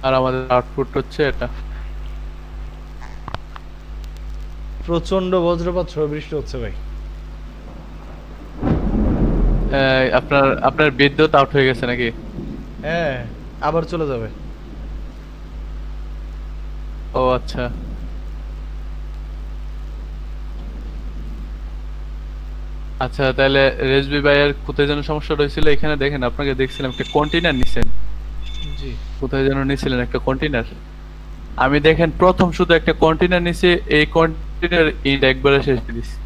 আর আমাদের আউটপুট হচ্ছে এটা। প্রচন্ড বজ্রপাত সহ বৃষ্টি হচ্ছে ভাই। আপনার আপনার বিদ্যুৎ আউট হয়ে গেছে নাকি? হ্যাঁ, আবার চলে যাবে। ও আচ্ছা। আচ্ছা তাহলে রেজবি ভাইয়ের কোথায় যেন সমস্যা হয়েছিল, এখানে দেখেন আপনাকে দেখছিলাম একটা কন্টেইনার নিছেন। জি। কোথায় যেন নিছিলেন একটা কন্টেইনার। আমি দেখেন প্রথম শুধু একটা কন্টেইনার নিছি, এই কন্টেইনার ইন্ড একবারে শেষ করে দিছি।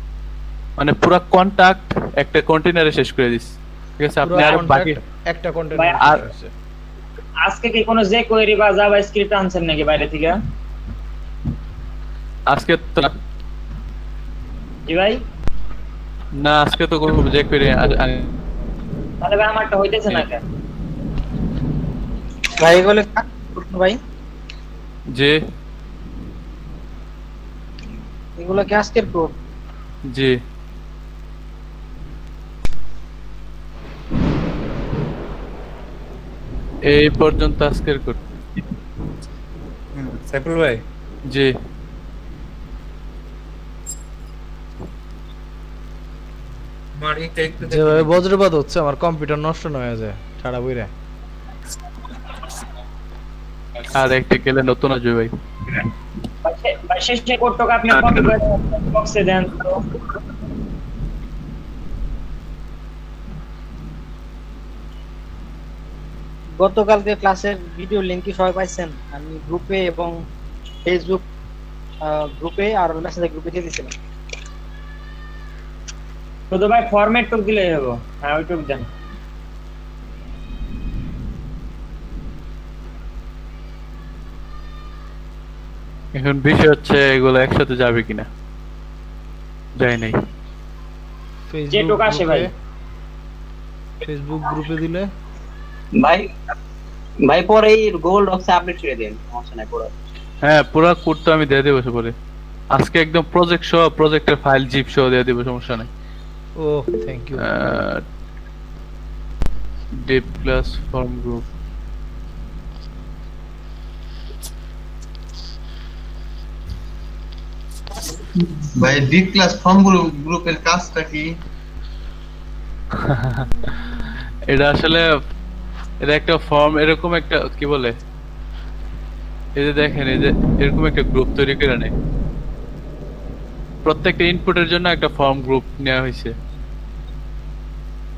মানে পুরো কন্টাক্ট একটা কন্টেইনারে শেষ করে দিছি। ঠিক আছে, পুরো আপনি আর বাকি কন্ট্রাক্ট একটা কন্টেনারে আর শেষ হয়েছে। আজকে কি কোনো যে কোয়েরি বা জাভা স্ক্রিপ্ট আনছেন নাকি বাইরে থেকে? আজকে তো জি ভাই, না, আজকে তো কোনো যে করে তাহলে ভাই আমারটা হইতেছে না কেন? ভাই এগুলো ভাই যে এগুলো কি আজকের কোড? জি এই পর্যন্ত আজকের কোড। সাইফুল ভাই, জি যেভাবে বজ্রপাত হচ্ছে আমার কম্পিউটার নষ্ট না হয়ে যায় ঠাড়া বইরা। আর একটা গেলে নতুন আসবে ভাই। ভাই শেষ যে কোডটাকে আপনি কপি করে বক্সে দেন তো। গতকালকে ক্লাসের ভিডিও লিংক কি সবাই পাইছেন? আমি গ্রুপে এবং ফেসবুক গ্রুপে আর মেসেঞ্জার গ্রুপে দিয়ে দিয়েছিলাম। শুধু ভাই ফরম্যাট টুক দিলেই হবে। হ্যাঁ ওইটুক দেন। এখন বিষয় হচ্ছে এগুলো একসাথে যাবে কিনা, যায় নাই। যেটুক আসে ভাই। ফেসবুক গ্রুপে দিলে ভাই ভাই পরে এই গুগল ডক্সে আপডেট করে দেন, সমস্যা নাই পুরো। হ্যাঁ পুরো কোড তো আমি দিয়ে দেবো পরে। আজকে একদম প্রজেক্ট সহ, প্রজেক্টের ফাইল জিপ সহ দিয়ে দেবো, সমস্যা নাই। ও thank you. Deep class form group. ভাই ডি ক্লাস ফর্ম গ্রুপের কাজটা কি? এটা আসলে এটা একটা ফর্ম, এরকম একটা কি বলে, এই যে দেখেন এই যে এরকম একটা গ্রুপ তৈরি করে নেয়। প্রত্যেকটা ইনপুটের জন্য একটা ফর্ম গ্রুপ নেওয়া হয়েছে।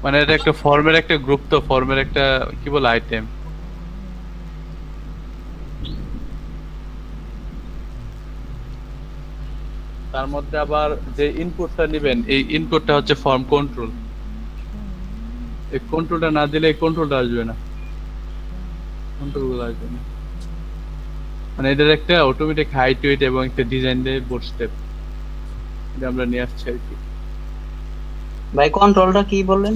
মানে এটা একটা ফর্মের একটা গ্রুপ, তো ফর্মের একটা কি বলে আইটেম। তার মধ্যে আবার যে ইনপুটটা নেবেন, এই ইনপুটটা হচ্ছে ফর্ম কন্ট্রোল। এই কন্ট্রোলটা না দিলে এই কন্ট্রোলটা আসবে না, কন্ট্রোলগুলো আসবে না। মানে এদের একটা অটোমেটিক হাইট ওয়েট এবং একটা ডিজাইন দেয় বোর্ড স্টেপ, এটা আমরা নিয়ে আসছি আর কি। ভাই কন্ট্রোলটা কি বললেন?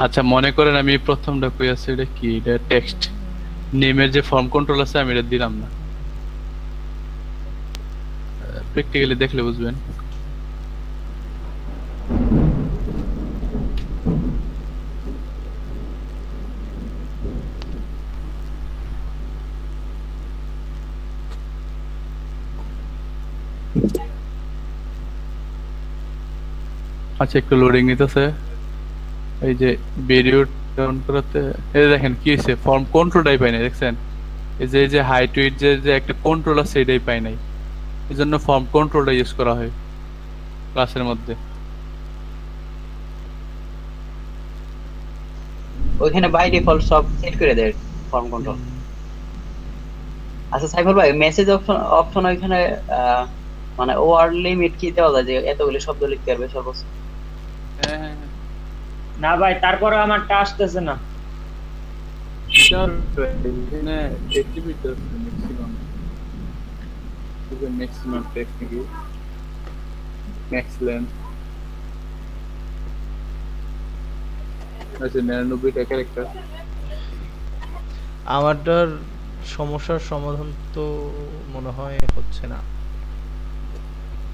আচ্ছা মনে করেন আমি প্রথমটা কই আছে, এটা কি, এটা টেক্সট নেমের যে ফর্ম কন্ট্রোল আছে আমি এটা দিলাম না। প্র্যাকটিক্যালি দেখলে বুঝবেন। আচ্ছা একটু লোডিং নিতেছে। এই যে ভিডিও ডাউন করতে, এই দেখেন কি হয়েছে, ফর্ম কন্ট্রোলটাই পাই নাই, দেখছেন? এই যে হাইট ওয়েট যে একটা কন্ট্রোল আছে এটাই পাই নাই, এই জন্য ফর্ম কন্ট্রোলটা ইউজ করা হয় ক্লাসের মধ্যে। ওইখানে বাই ডিফল্ট সব সেট করে দেয় ফর্ম কন্ট্রোল। আচ্ছা সাইফুল ভাই, মেসেজ অপশন ওইখানে মানে ওয়ার্ড লিমিট কি দেওয়া যায় যে এতগুলো শব্দ লিখতে পারবে সর্বোচ্চ? হ্যাঁ না ভাই তারপরে আমারটা আসতেছে না। এখানে ডেলিমিটার ম্যাক্সিমাম টেক্সট নাকি ম্যাক্স লেন্থ আছে 99টা ক্যারেক্টার। আমারটার সমস্যার সমাধান তো মনে হয় হচ্ছে না।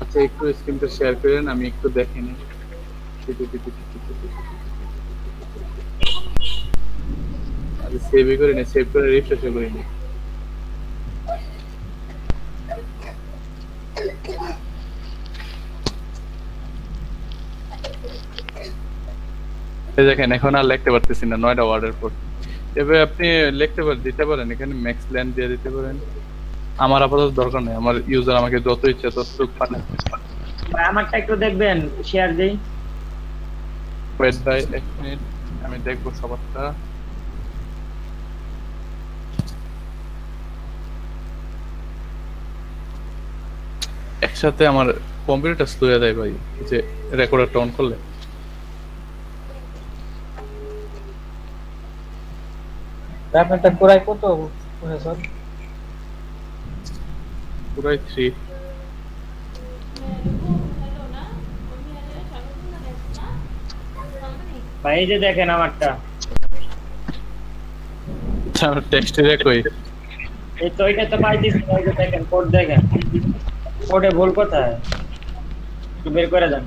আচ্ছা একটু স্ক্রিনটা শেয়ার করেন, আমি একটু দেখে নিই। আমি সেভ করে নি, সেভ করে রিফ্রেশ করে নি। এই দেখেন এখন আর লিখতে পারতেছি না 9টা ওয়ার্ডের পর। এবার আপনি লিখতে দিতে পারেন, এখানে ম্যাক্স লেন্থ দিয়ে দিতে পারেন। আমার আপাতত দরকার নেই, আমার ইউজার আমাকে যত ইচ্ছা ততটুকু পানে। ভাই আমারটা একটু দেখবেন, শেয়ার দেই। ওয়েট ভাই 1 মিনিট, আমি দেখবো সবারটা। একসাথে আমার কম্পিউটারটা স্লো হয়ে যায় ভাই, যে রেকর্ডারটা অন করলে। আপনারটা কোরাই কত প্রসেসর? পুরাই 3। ভাই এই যে দেখেন আমারটা, আমার টেক্সটে কই এই তো এটা তো পাইতেছি না। এই যে দেখেন কোড, দেখেন কোডে ভুল কোথায়, একটু বের করে দেন।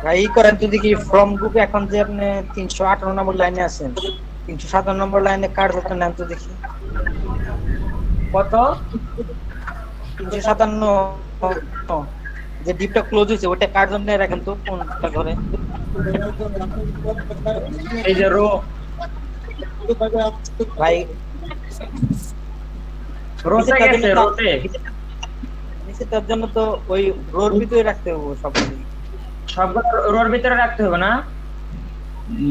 ভাই ই করেন তো দেখি ফ্রম গ্রুপে এখন যে আপনি 358 নম্বর লাইনে আছেন, 357 নম্বর লাইনে কার্ড ধরতে নেন তো দেখি। কত? 357 যে ডিপটা ক্লোজ হয়েছে ওটা কার্ড জন্য রাখেন তো কোনটা ধরে। এই যে রো, ভাই রোতে গেছে, রোতে নিচেটার জন্য তো ওই রোর ভিতরে রাখতে হবে সবগুলো। সবগুলো রোর ভিতরে রাখতে হবে না?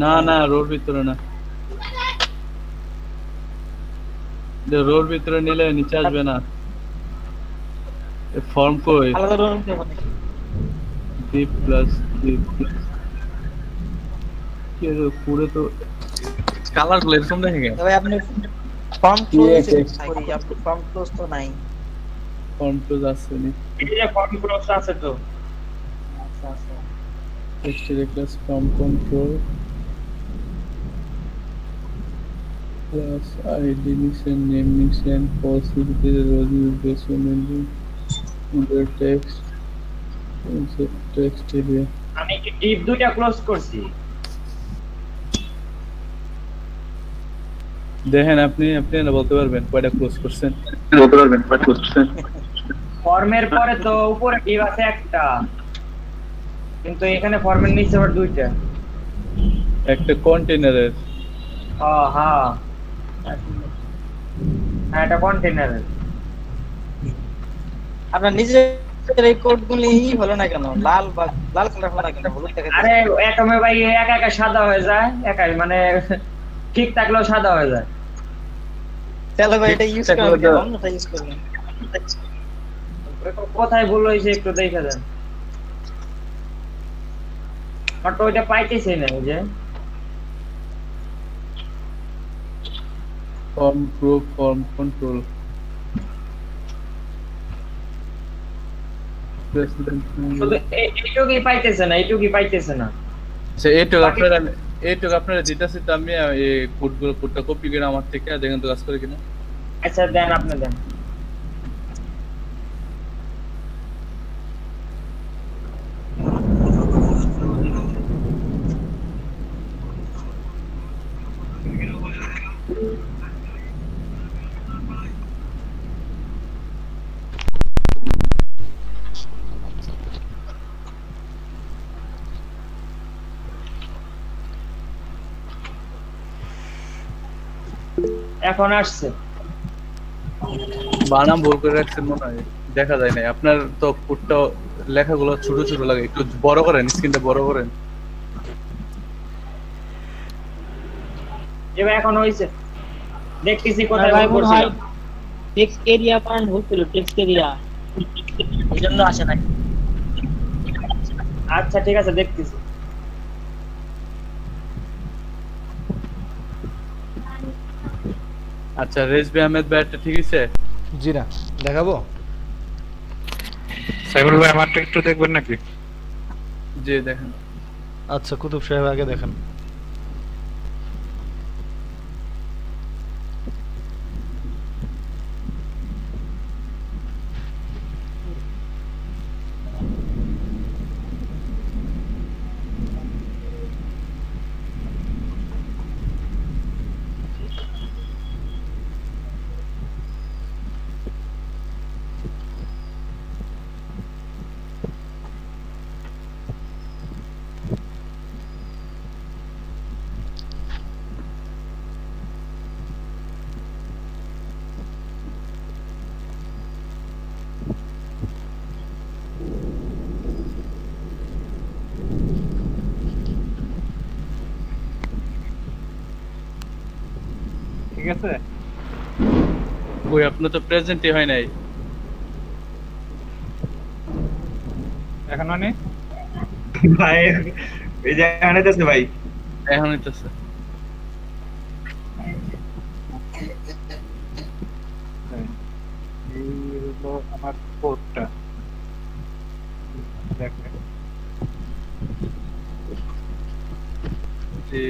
না না, রোর ভিতরে না, রোর ভিতরে নিলে নিচে আসবে না। ফর্ম কই আলাদা রোর নিতে হবে। ডি প্লাস কি এর পুরো তো কালার গুলো এরকম দেখে গেছে। তবে আপনি ফর্ম ক্লোজ করি, আপনি ফর্ম ক্লোজ তো নাই। ফর্ম ক্লোজ আছে নি, এই যে ফর্ম ক্লোজ আছে তো। আচ্ছা আচ্ছা, text class form control plus ID mixin, name mixin, possibility value based on under text, insert text area. আমি কি ডিপ দুইটা ক্লোজ করছি? দেখেন আপনি না বলতে পারবেন কয়টা ক্লোজ করছেন? ফর্মের পরে তো উপরে ডিপ আছে একটা, কিন্তু এখানে ফর্মের নিচে আবার দুইটা। একটা কন্টেইনারের। হ্যাঁ হ্যাঁ, এটা কন্টেইনারের। আপনার নিজে এই কোডগুলি হলো না কেন, লাল বা লাল কালার হলো না কেন, হলুদ দেখা যায়? আরে অ্যাটমে ভাই একা একা সাদা হয়ে যায়, একাই মানে ঠিক থাকলেও সাদা হয়ে যায়। তাহলে ভাই এটা ইউজ করেন কেন? অন্যটা ইউজ করবেন। কোথায় ভুল হয়েছে একটু দেখে দেন। বাট ওইটা পাইতেছি না, এই যে ফর্ম গ্রুপ, ফর্ম কন্ট্রোল, শুধু এইটুকুই পাইতেছে না, এইটুকুই পাইতেছে না। আচ্ছা এইটুকু আপনারা দিতেছি তো, আমি এই কোডটা কপি করে আমার থেকে দেখেন তো কাজ করে কিনা। আচ্ছা দেন, আপনি দেন। এখন আসছে। বানাম ভুল করে রাখছেন মনে হয়, দেখা যায় না। আপনার তো কোডটা লেখাগুলো ছোট ছোট লাগে, একটু বড় করেন, স্ক্রিনটা বড় করেন। এবার এখন হইছে, দেখতেছি কোথায় ভুল করছিলাম। টেক্সট এরিয়া পয়েন্ট ভুল ছিল, টেক্সট এরিয়া এজন্য আসে না। আচ্ছা ঠিক আছে, দেখতেছি। আচ্ছা রেজবি আহমেদ ভাইটা ঠিক আছে? জি না, দেখাবো? সাইবুল ভাই আমারটা একটু দেখবেন নাকি? জি দেখেন। আচ্ছা কুতুব সাহেব আগে দেখেন। ঠিক আছে? ওই আপনার তো প্রেজেন্টই হয় নাই। এখন মানে ভাই এই যে আনাইতেছে ভাই। এখন হইতেছে। এই হলো আমার কোডটা। দেখেন জি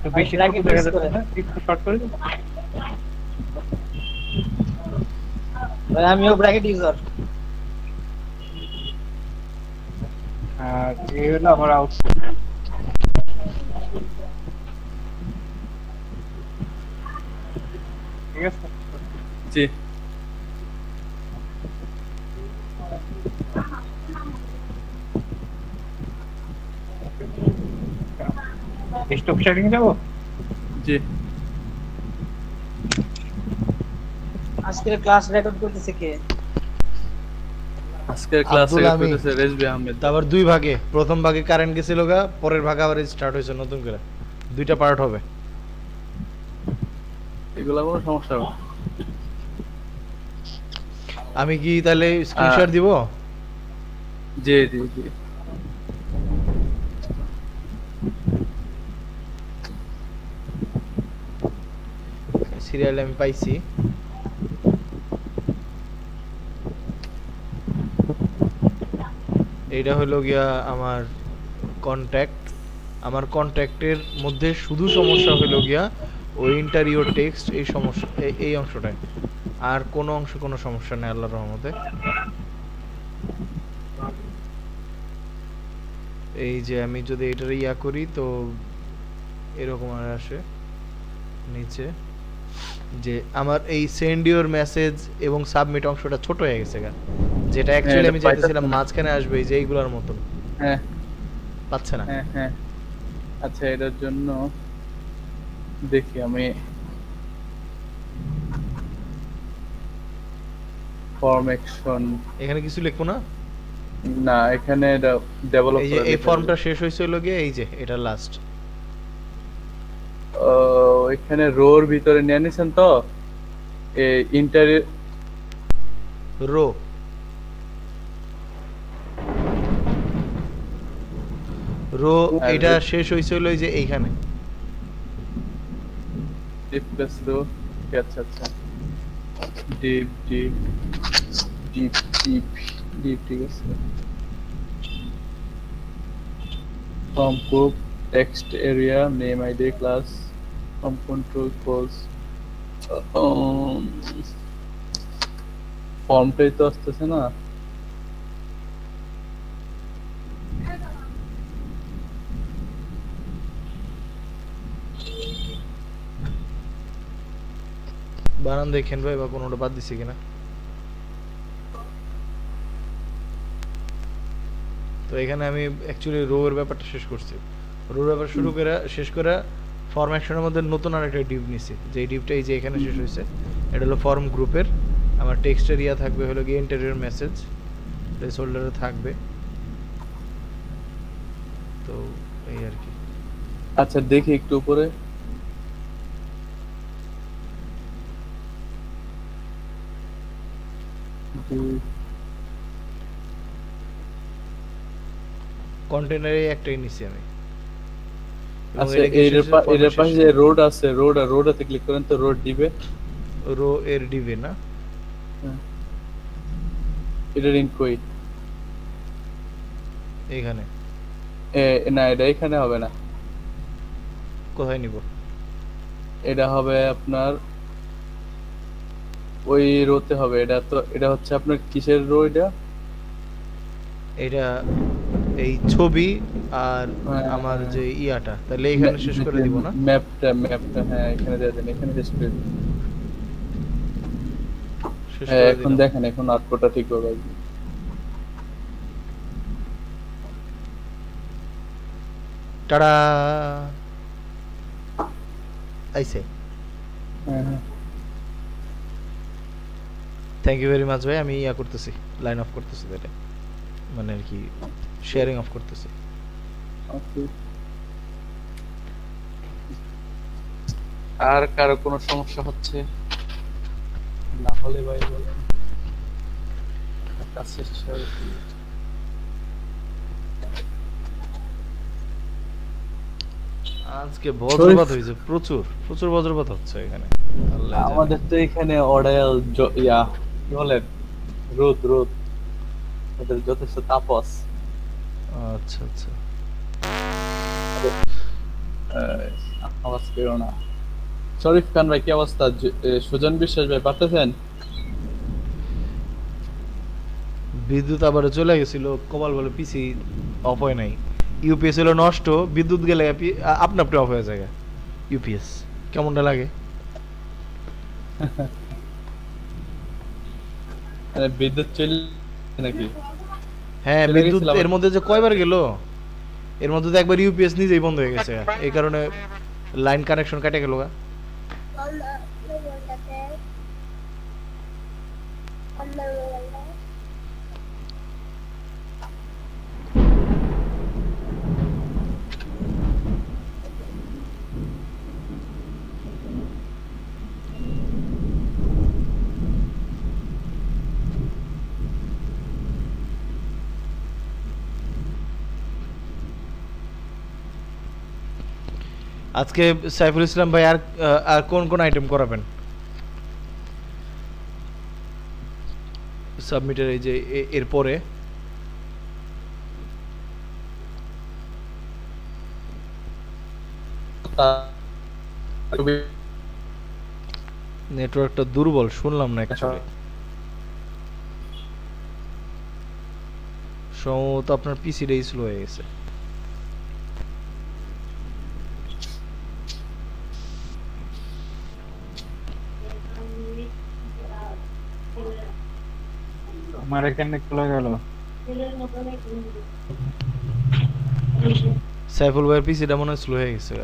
তো বেশি আগে দেখা press যাচ্ছে করে। না, একটু শর্ট করে দিন। ভাই আমিও ব্র্যাকেট ইউজার। আর এই হলো আমার আউটপুট। ঠিক আছে? জি স্টপ শেয়ারিং যাবো? জি আজকের ক্লাস রেকর্ড করতেছে কে? আজকের ক্লাসে আব্দুল আমিন। করতেছে রেজবি আহমেদ। তারপর দুই ভাগে, প্রথম ভাগে কারেন্ট গেছিল গা, পরের ভাগে আবার স্টার্ট হয়েছে নতুন করে, দুইটা পার্ট হবে। এগুলা কোনো সমস্যা হবে না। আমি কি তাহলে স্ক্রিনশট দিব? জি জি জি সিরিয়াল আমি পাইছি। এইটা হলো গিয়া আমার কন্ট্যাক্ট। আমার কন্ট্যাক্টের মধ্যে শুধু সমস্যা হলো গিয়া ওই ইন্টারিয়র টেক্সট, এই সমস্যা এই অংশটায়, আর কোনো অংশ কোনো সমস্যা নেই আল্লাহর রহমতে। এই যে আমি যদি এটার ইয়া করি তো এরকম আর আসে নিচে যে আমার এই সেন্ড ইওর মেসেজ এবং সাবমিট অংশটা ছোট হয়ে গেছে গা, যেটা অ্যাকচুয়ালি আমি এটা চাইতেছিলাম পাইতেছে না। মাঝখানে আসবে এই যে এইগুলোর মতন, হ্যাঁ পাচ্ছে না। হ্যাঁ হ্যাঁ আচ্ছা এটার জন্য দেখি আমি ফর্ম অ্যাকশন এখানে কিছু লিখবো না? না এখানে এটা ডেভেলপ এই যে এই ফর্মটা শেষ হয়েছে হলো গিয়ে এই যে এটা লাস্ট। এখানে রোর ভিতরে নিয়ে নিছেন তো এই ইন্টারি রো রো আর এটা রো- শেষ হয়েছে হলো এই যে এইখানে। ডিপ প্লাস রো আচ্ছা আচ্ছা deep deep deep deep deep ঠিক আছে form group text area name ID class form control কলস ফর্মটাই তো আসতেছে না বানান দেখেন ভাই বা কোনোটা বাদ দিছে কিনা। তো এখানে আমি অ্যাকচুয়ালি রো এর ব্যাপারটা শেষ করছি। রোর ব্যাপার শুরু করে শেষ করে ফর্ম অ্যাকশনের মধ্যে নতুন আরেকটা ডিভ নিছি, যে ডিভটা এই যে এখানে শেষ হয়েছে। এটা হলো ফর্ম গ্রুপের। আমার টেক্সট এরিয়া থাকবে হলো গিয়ে ইন্টারিয়র মেসেজ, প্লেসহোল্ডারে থাকবে। তো এই আর কি। আচ্ছা দেখি একটু উপরে কন্টেনারে একটাই নিছি আমি। এবং আচ্ছা এটা কি এর শেষের form এর এর পাশে শেষে? যে রোড আছে রোডতে ক্লিক করেন তো রোড দিবে রো এর ডিভে না? হ্যাঁ। এটা লিংক কই? এখানে না এটা এখানে হবে না, কোথায় নিব? এটা হবে আপনার ওই রোতে হবে। এটা তো এটা হচ্ছে আপনার কিসের রো এটা? এটা এই ছবি আর হ্যাঁ, আমার হ্যাঁ। যে ইয়াটা, তাহলে এখানে শেষ করে দিব না? ম্যাপটা হ্যাঁ এখানে দিয়ে দেন, এখানে শেষ করে দিন। শেষ হ্যাঁ, করে এখন দিলাম। দেখেন এখন আউটপুটটা ঠিক হবে। টাড়া আইছে। হ্যাঁ থ্যাংক ইউ ভেরি মাচ ভাই। আমি ইয়া করতেছি, লাইন অফ করতেছি, এটা মানে আর কি শেয়ারিং অফ করতেছি। ওকে। আর কারো কোনো সমস্যা হচ্ছে না হলে ভাই বলেন। কাজ শেষ হয়ে গেছে। আজকে বজ্রপাত হয়েছে, প্রচুর প্রচুর বজ্রপাত হচ্ছে এখানে। আল্লাহ জানে। আমাদের তো এখানে অডায়াল ইয়া কি বলে রোদ ওদের যথেষ্ট তাপস। আচ্ছা আচ্ছা। আওয়াজ পেও না। শরীফ খান ভাই কি অবস্থা? সুজন বিশ্বাস ভাই পারতেছেন? বিদ্যুৎ আবার চলে গেছিল, কপাল বলে পিসি অফ হয় নাই। ইউপিএস হলো নষ্ট, বিদ্যুৎ গেলে আপনা আপনি অফ হয়ে যায় ইউপিএস। কেমনটা লাগে? বিদ্যুৎ চলে নাকি? হ্যাঁ, চলে বিদ্যুৎ গেছিল এর মধ্যে যে কয়বার গেল, এর মধ্যে তো একবার ইউপিএস নিজেই বন্ধ হয়ে গেছে, এই কারণে লাইন কানেকশন কেটে গেল। আজকে সাইফুল ইসলাম ভাই আর আর কোন কোন আইটেম করাবেন সাবমিটের এই যে এরপরে? নেটওয়ার্কটা দুর্বল, শুনলাম না অ্যাকচুয়ালি। সম্ভবত আপনার পিসিটাই স্লো হয়ে গেছে। আমার এখানে খুলে গেল। সাইফুল ভাইয়ের পিসিটা মনে হয় স্লো হয়ে গেছে।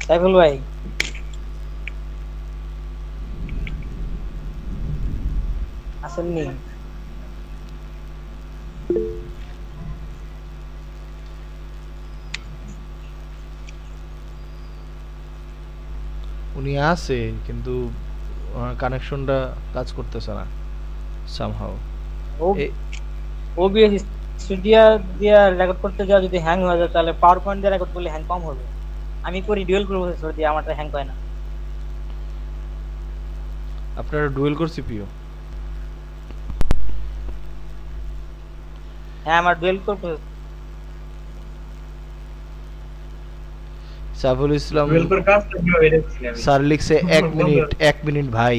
সাইফুল ভাই আসেননি? উনি আছে কিন্তু কানেকশনটা কাজ করতেছে না সামহাউ। ওবিএস স্টুডিও দিয়ে রেকর্ড করতে যাও, যদি হ্যাং হয়ে যায় তাহলে পাওয়ার পয়েন্ট দিয়ে রেকর্ড করলে হ্যাং কম হবে। আমি করি ডুয়াল প্রসেসর দিয়ে, আমারটা হ্যাং হয় না। আপনার ডুয়েল কোর সিপিইউ? হ্যাঁ, আমার dual core processor. Saiful Islam dual core কাজটা কিভাবে দেখছি আমি? স্যার লিখছে 1 মিনিট ভাই।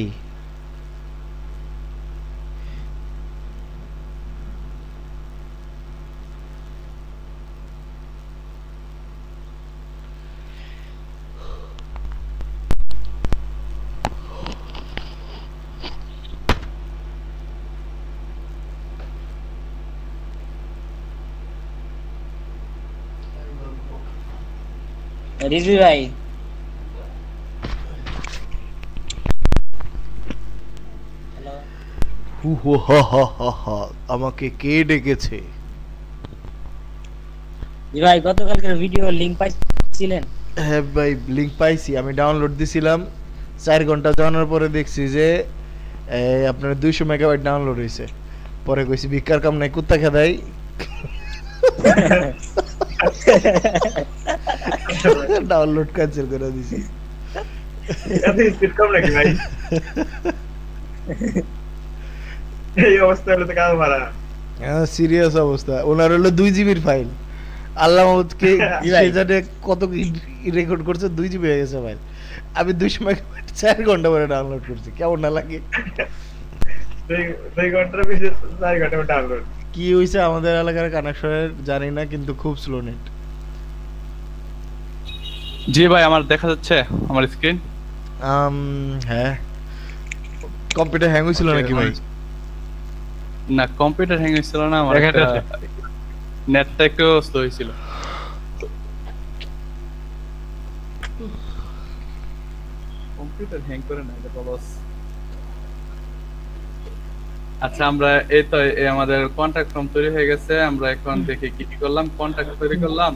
রিজভি ভাই হু হু হা হা হা হা, আমাকে কে ডেকেছে? জি ভাই, গতকালকের ভিডিও লিংক পাইছিলেন? হ্যাঁ ভাই, লিংক পাইছি। আমি ডাউনলোড দিছিলাম, 4 ঘন্টা জানার পরে দেখছি যে এই আপনার 200 মেগাবাইট ডাউনলোড হইছে পরে কইছি বিকার কাম নাই কুত্তা খেদাই ডাউনলোড ক্যান্সেল করে দিছি এত স্পিড কম নাকি ভাই এই অবস্থা হলে তো কাজ মারা সিরিয়াস অবস্থা ওনার হলো 2 জিবির ফাইল আল্লাহ মাহমুদকে সেই জানে কত রেকর্ড করছে 2 জিবি হয়ে গেছে ফাইল আমি 200 মেগাবাইট 4 ঘন্টা পরে ডাউনলোড করছি কেমন না লাগে 2 ঘন্টার বেশি 4 ঘন্টা ডাউনলোড কি হইছে আমাদের এলাকার কানেকশনের জানি না কিন্তু খুব স্লো নেট জি ভাই আমার দেখা যাচ্ছে আমার স্ক্রিন হ্যাঁ কম্পিউটার হ্যাং হইছিল নাকি ভাই না কম্পিউটার হ্যাং হইছিল না আমার নেটটা একটু স্লো হইছিল কম্পিউটার হ্যাং করে না এটা বলস আচ্ছা আমরা এই তো এই আমাদের কন্টাক্ট ফর্ম তৈরি হয়ে গেছে আমরা এখন দেখি কি কি করলাম কন্টাক্ট তৈরি করলাম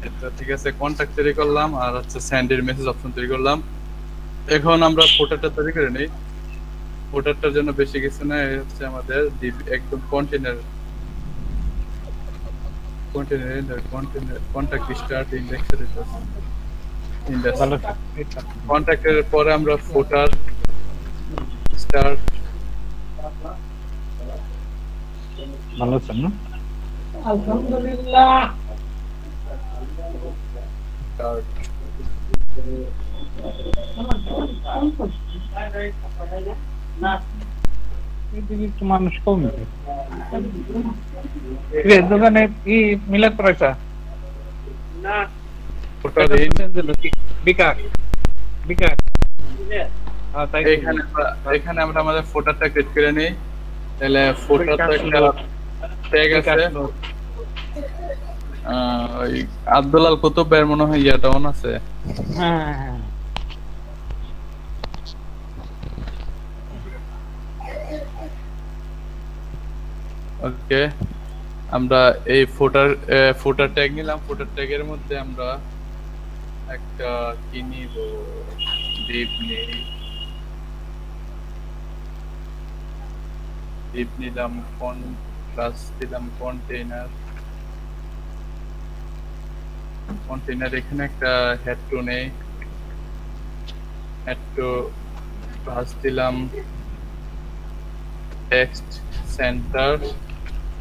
এটা ঠিক আছে কন্টাক্ট তৈরি করলাম আর হচ্ছে সেন্ডের মেসেজ অপশন তৈরি করলাম এখন আমরা ফটোটা তৈরি করে নেই ফটোটার জন্য বেশি কিছু না এই হচ্ছে আমাদের একদম কন্টেইনার কন্টাক্ট স্টার্ট ইন্ডেক্স এর ভালো কন্টাক্টের পরে আমরা ফুটার স্টার্ট ভালো আছেন না আলহামদুলিল্লাহ স্টার্ট এদিকে একটু মানুষ কম রে দোকানে কি মিলাদ পড়াইছা না ফুটার বিকাশ বিকাশ তাই এখানে আমরা আমাদের ফটোটা ক্রিয়েট করে নেই তাহলে ফটোটা একটা ট্যাগ আছে ওই আব্দুল আল কুতুবের মনে হয় ইয়াটা অন আছে হ্যাঁ ওকে আমরা এই ফুটার ট্যাগ নিলাম ফুটার ট্যাগের মধ্যে আমরা একটা কি নিব ডিপ নিলাম ক্লাস দিলাম কন্টেইনার এখানে একটা হেড টু নেই হেড টু ক্লাস দিলাম টেক্সট সেন্টার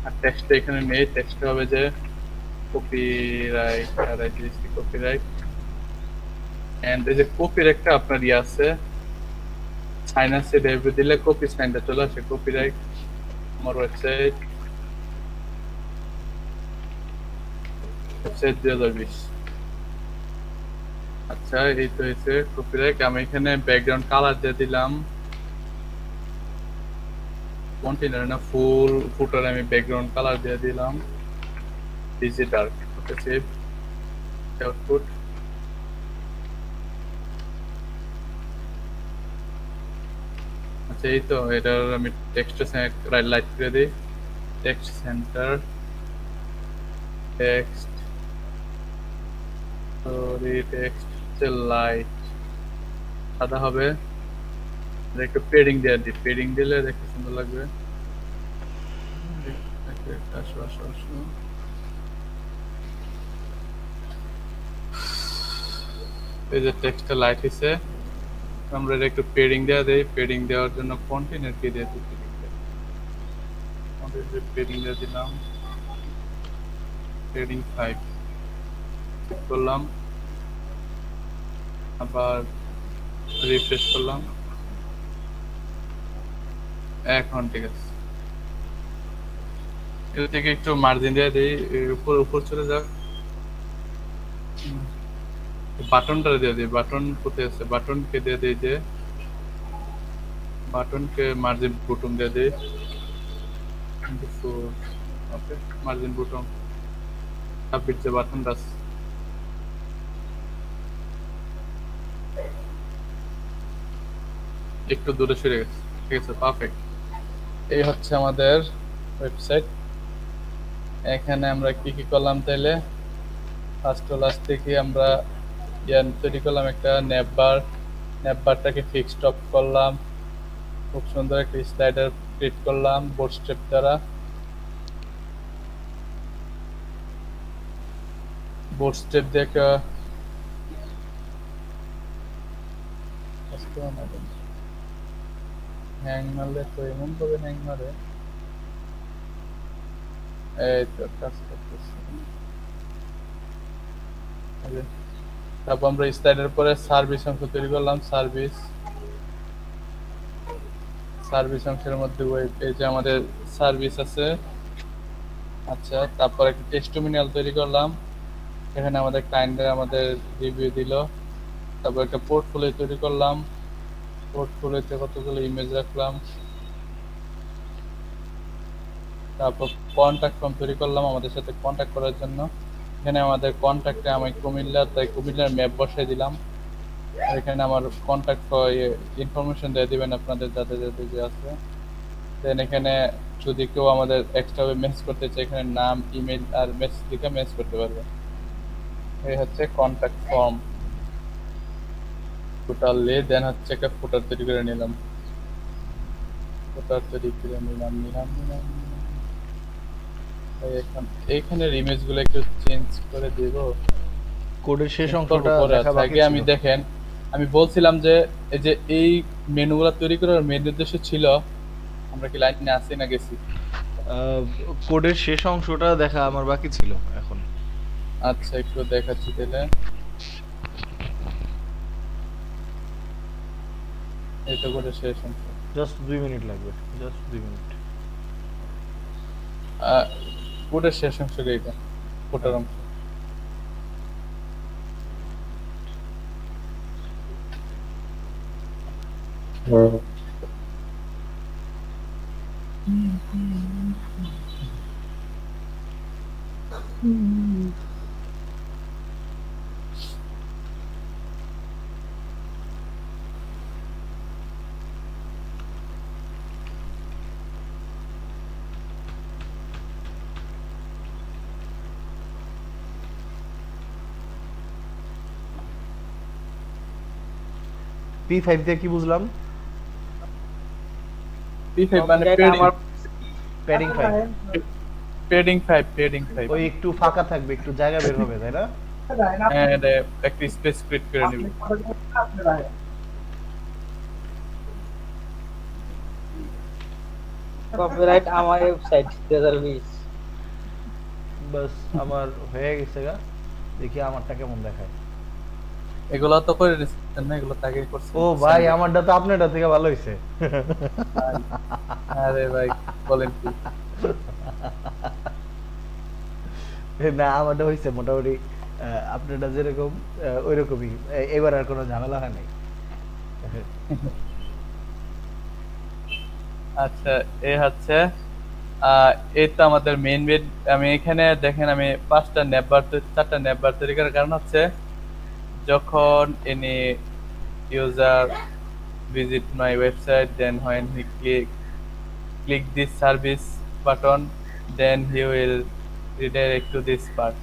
আর টেক্সট এখানে নেই টেক্সট হবে যে কপিরাইট আর আইডিসি কপিরাইট এন্ড এই যে কপিরাইটটা আপনার ইয়ে আছে সাইনাসে দেব দিলে কপি সাইনটা চলে আসে কপিরাইট আমার ওয়েবসাইট 2020 আচ্ছা এই তো হয়েছে কপিরাইট আমি এখানে ব্যাকগ্রাউন্ড কালার দিয়ে দিলাম কন্টেইনার না ফুল ফুটার আমি ব্যাকগ্রাউন্ড কালার দিয়ে দিলাম ডিজি ডার্ক ওকে সেভ আউটপুট আচ্ছা এই তো এটার আমি টেক্সট লাইট করে দিই text center text sorry text light সাদা হবে একটু পেডিং দিয়ে দিই পেডিং দিলে দেখতে সুন্দর লাগবে এই যে টেক্সটটা লাইট হইছে আমরা একটু পেডিং দিয়ে দেই পেডিং দেওয়ার জন্য কন্টেইনার কি দিয়ে দিই পেডিং দিয়ে দিলাম পেডিং 5 করলাম আবার রিফ্রেশ করলাম এখন ঠিক আছে এর থেকে একটু মার্জিন দিয়ে দেই উপর চলে যাক বাটনটা দিয়ে দিই বাটন কোথায় আছে বাটনকে দিয়ে দিই যে বাটনকে মার্জিন বুটন দিয়ে দিই ওকে মার্জিন বুটন সাবমিট যে বাটনটা একটু দূরে সরে গেছে ঠিক আছে পারফেক্ট এই হচ্ছে আমাদের ওয়েবসাইট এখানে আমরা কি কি করলাম তাইলে ফার্স্ট টু লাস্ট থেকে আমরা ইয়ান তৈরি করলাম একটা নেভবার নেপবারটাকে ফিক্স টপ করলাম, খুব সুন্দর একটা স্লাইডার ক্রিয়েট করলাম বুটস্ট্র্যাপ দ্বারা। বুটস্ট্র্যাপ দিয়ে হ্যাং মারলে তো এমন ভাবে হ্যাং মারে, এই তো কাজ করতেছে। তারপর আমরা স্লাইডের পরে সার্ভিস অংশ তৈরি করলাম। সার্ভিস অংশের মধ্যে ওয়েব পেজে আমাদের সার্ভিস আছে। আচ্ছা, তারপর একটা টেস্টিমোনিয়াল তৈরি করলাম, এখানে আমাদের ক্লায়েন্টরা আমাদের রিভিউ দিল। তারপর একটা পোর্টফোলিও তৈরি করলাম, পোর্টফোলিওতে কতগুলো ইমেজ রাখলাম। তারপর কন্ট্যাক্ট ফর্ম তৈরি করলাম আমাদের সাথে কন্ট্যাক্ট করার জন্য। এখানে আমাদের কন্ট্যাক্টে আমি কুমিল্লা, তাই কুমিল্লার ম্যাপ বসাই দিলাম। আর এখানে আমার কন্ট্যাক্ট ইনফরমেশন দিয়ে দিবেন আপনাদের যাদের যাদের যে আছে। দেন এখানে যদি কেউ আমাদের এক্সট্রা মেসেজ করতে চায়, এখানে নাম, ইমেল আর মেসেজ লিখে মেসেজ করতে পারবে। এই হচ্ছে কন্ট্যাক্ট ফর্ম টোটালি। দেন হচ্ছে একটা ফুটার তৈরি করে নিলাম, এইখানের ইমেজগুলো একটু চেঞ্জ করে দেব। কোডের শেষ অংশটা দেখা বাকি আমি দেখেন, আমি বলছিলাম যে এই যে এই মেনুগুলো তৈরি করার মেন উদ্দেশ্য ছিল, আমরা কি লাইনে আসি না গেছি? কোডের শেষ অংশটা দেখা আমার বাকি ছিল এখন। আচ্ছা, একটু দেখাচ্ছি তাহলে। এই তো কোডের শেষ অংশ, জাস্ট 2 মিনিট লাগবে, জাস্ট 2 মিনিট। কোডের শেষ অংশ এইটা, কোডের অংশ। P5 দিয়ে কি বুঝলাম? P5 মানে প্যাডিং 5। ওই একটু ফাঁকা থাকবে, একটু জায়গা বের হবে, তাই না? হ্যাঁ, এটা একটা স্পেস ক্রিয়েট করে নিব। কপিরাইট আমার ওয়েবসাইট 2020। বাস আমার হয়ে গেছে গা, দেখি আমারটা কেমন দেখায়। এগুলো তো করে দিচ্ছেন না, এগুলো তাকে করছে। ও ভাই, আমারটা তো আপনারটা থেকে ভালো হইছে। আরে ভাই বলেন কি? না, আমারটা হইছে মোটামুটি আপনারটা যেরকম ওইরকমই। এবার আর কোনো ঝামেলা হয় নাই। আচ্ছা, এই হচ্ছে এই তো আমাদের মেইন বেড। আমি এখানে দেখেন, আমি 4টা নেপবার তৈরি করার কারণ হচ্ছে, যখন any user visit my website, then when he click this service button, then he will redirect to this part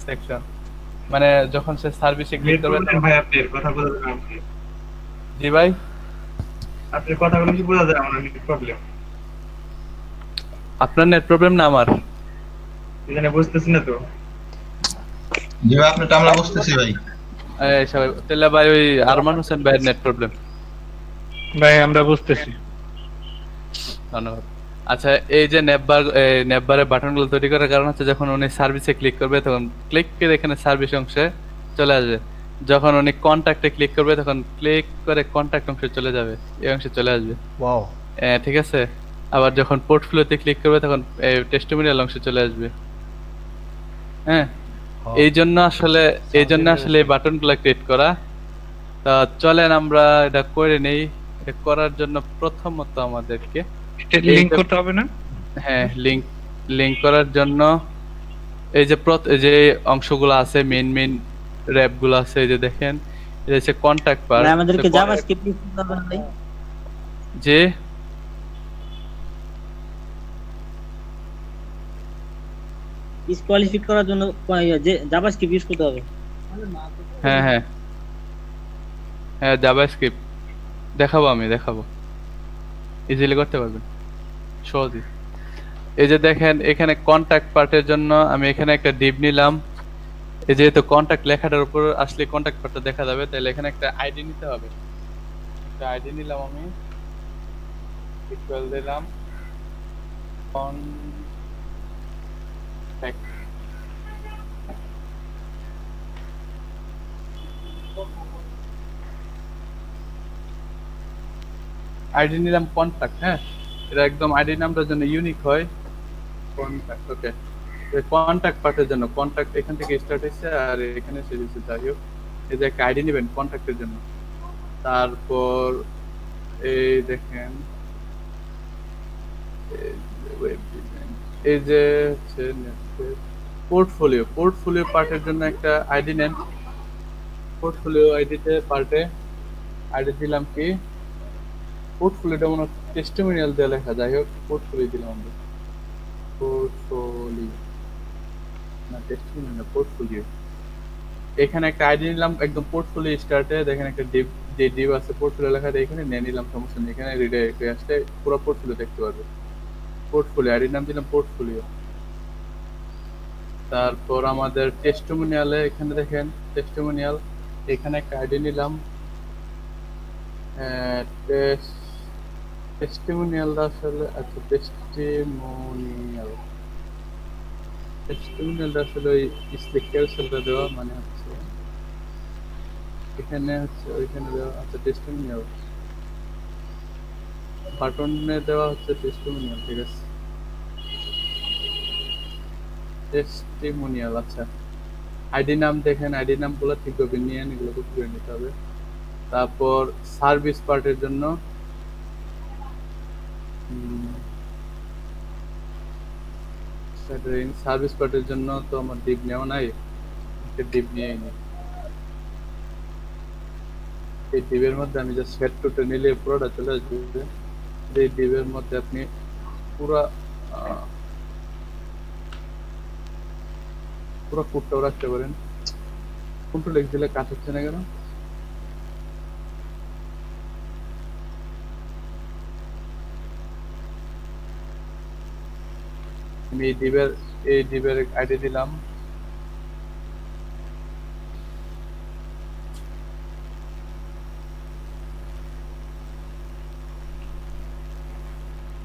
section. মানে যখন সে সার্ভিসে ক্লিক করবে, ভাই আপনি কথা বলতে আমাকে। জি ভাই, আপনার কথাগুলো কি বোঝা যায়? আমার নেট প্রবলেম। আপনার নেট প্রবলেম না আমার? এখানে বুঝতেছি না তো। জি ভাই, আপনারটা আমরা বুঝতেছি ভাই। এই সবাই তাহলে ভাই, ওই আরমান হোসেন ভাইয়ের নেট প্রবলেম। ভাই আমরা বুঝতেছি। ধন্যবাদ। আচ্ছা, এই যে নেপবারের বাটনগুলো তৈরি করার কারণ হচ্ছে, যখন উনি সার্ভিসে ক্লিক করবে তখন ক্লিক করে এখানে সার্ভিস অংশে চলে আসবে। যখন উনি কন্ট্যাক্টে ক্লিক করবে তখন ক্লিক করে কন্ট্যাক্ট অংশে চলে যাবে, এই অংশে চলে আসবে। ওয়াও, ঠিক আছে। আবার যখন পোর্টফোলিওতে ক্লিক করবে তখন টেস্টিমোনিয়াল অংশে চলে আসবে। হ্যাঁ, এই জন্য আসলে এই বাটনগুলো ক্রিয়েট করা। তা চলেন আমরা এটা করে নেই। এটা করার জন্য প্রথমত আমাদেরকে লিংক করতে হবে না? হ্যাঁ, লিংক করার জন্য এই যে অংশগুলো আছে, মেইন র‍্যাপ গুলো আছে, এই যে দেখেন, এটা হচ্ছে কন্টাক্ট পার্ট। মানে আমাদেরকে জাভাস্ক্রিপ্ট ইউজ করতে হবে না ভাই? যে ডিসকোয়ালিফাই করার জন্য যে জাভাস্ক্রিপ্ট ইউজ করতে হবে। হ্যাঁ, হ্যাঁ জাভাস্ক্রিপ্ট দেখাবো, আমি দেখাবো, ইজিলি করতে পারবেন সহজেই। এই যে দেখেন এখানে কন্টাক্ট পার্টের জন্য আমি এখানে একটা ডিভ নিলাম। এই যেহেতু কন্টাক্ট লেখাটার উপর আসলে কন্টাক্ট পার্টটা দেখা যাবে, তাহলে এখানে একটা আইডি নিতে হবে। একটা আইডি নিলাম আমি, ইকুয়াল দিলাম কন্টাক্ট। আইডি নিলাম কন্টাক্ট। হ্যাঁ, এটা একদম আইডি নামটার জন্য ইউনিক হয় কন্টাক্ট। ওকে, কন্টাক্ট পার্টের জন্য কন্টাক্ট এখান থেকে স্টার্ট হয়েছে আর এখানে শেষ হয়েছে। যাই হোক, এই যে একটা আইডি নেবেন কন্টাক্টের জন্য। তারপর এই দেখেন এই যে পোর্টফোলিও পার্টের জন্য একটা আইডি নেন। পোর্টফোলিও আইডিতে পার্টে আইডি দিলাম কি, পোর্টফোলিওটা মনে হচ্ছে টেস্টিমোনিয়াল দিয়ে লেখা। যাই হোক, পোর্টফোলিও দিলাম আমরা। পোর্টফোলিও না, টেস্টিমোনিয়াল না, পোর্টফোলিও। এখানে একটা আইডি নিলাম একদম পোর্টফোলিও স্টার্টে। দেখেন একটা ডিভ, যে ডিভ আছে পোর্টফোলিও লেখাটা এখানে নিয়ে নিলাম, সমস্যা নেই। এখানে রিডাইরেক্ট হয়ে আসলে পুরো পোর্টফোলিও দেখতে পারবে। পোর্টফোলিও আইডির নাম দিলাম পোর্টফোলিও। তারপর আমাদের টেস্টিমোনিয়ালে এখানে দেখেন টেস্টিমোনিয়াল, এখানে একটা আইডি নিলাম। টেস্টিমোনিয়ালটা আসলে আচ্ছা, টেস্টিমোনিয়ালটা আসলে ওই স্লিক ক্যারোসেলটা দেওয়া, মানে হচ্ছে এখানে হচ্ছে ওইখানে দেওয়া। আচ্ছা, টেস্টিমোনিয়াল বাটনে দেওয়া হচ্ছে টেস্টিমোনিয়াল। ঠিক আছে, টেস্টিমোনিয়াল। আচ্ছা, আইডি নাম দেখেন, আইডি নামগুলো ঠিকভাবে নিয়ে এগুলো কপি করে নিতে হবে। তারপর সার্ভিস পার্টের জন্য সার্ভিস পার্টের জন্য তো আমার ডিপ নেওয়া নাই, ডিপ নিয়ে নিই। এই ডিপের মধ্যে আমি জাস্ট সেট টুটে নিলে পুরোটা চলে আসবে। এই ডিপের মধ্যে আপনি পুরো কোডটাও রাখতে পারেন। কন্ট্রোল এক্স দিলে কাজ হচ্ছে না কেন? আমি এই ডিবের আইডি দিলাম।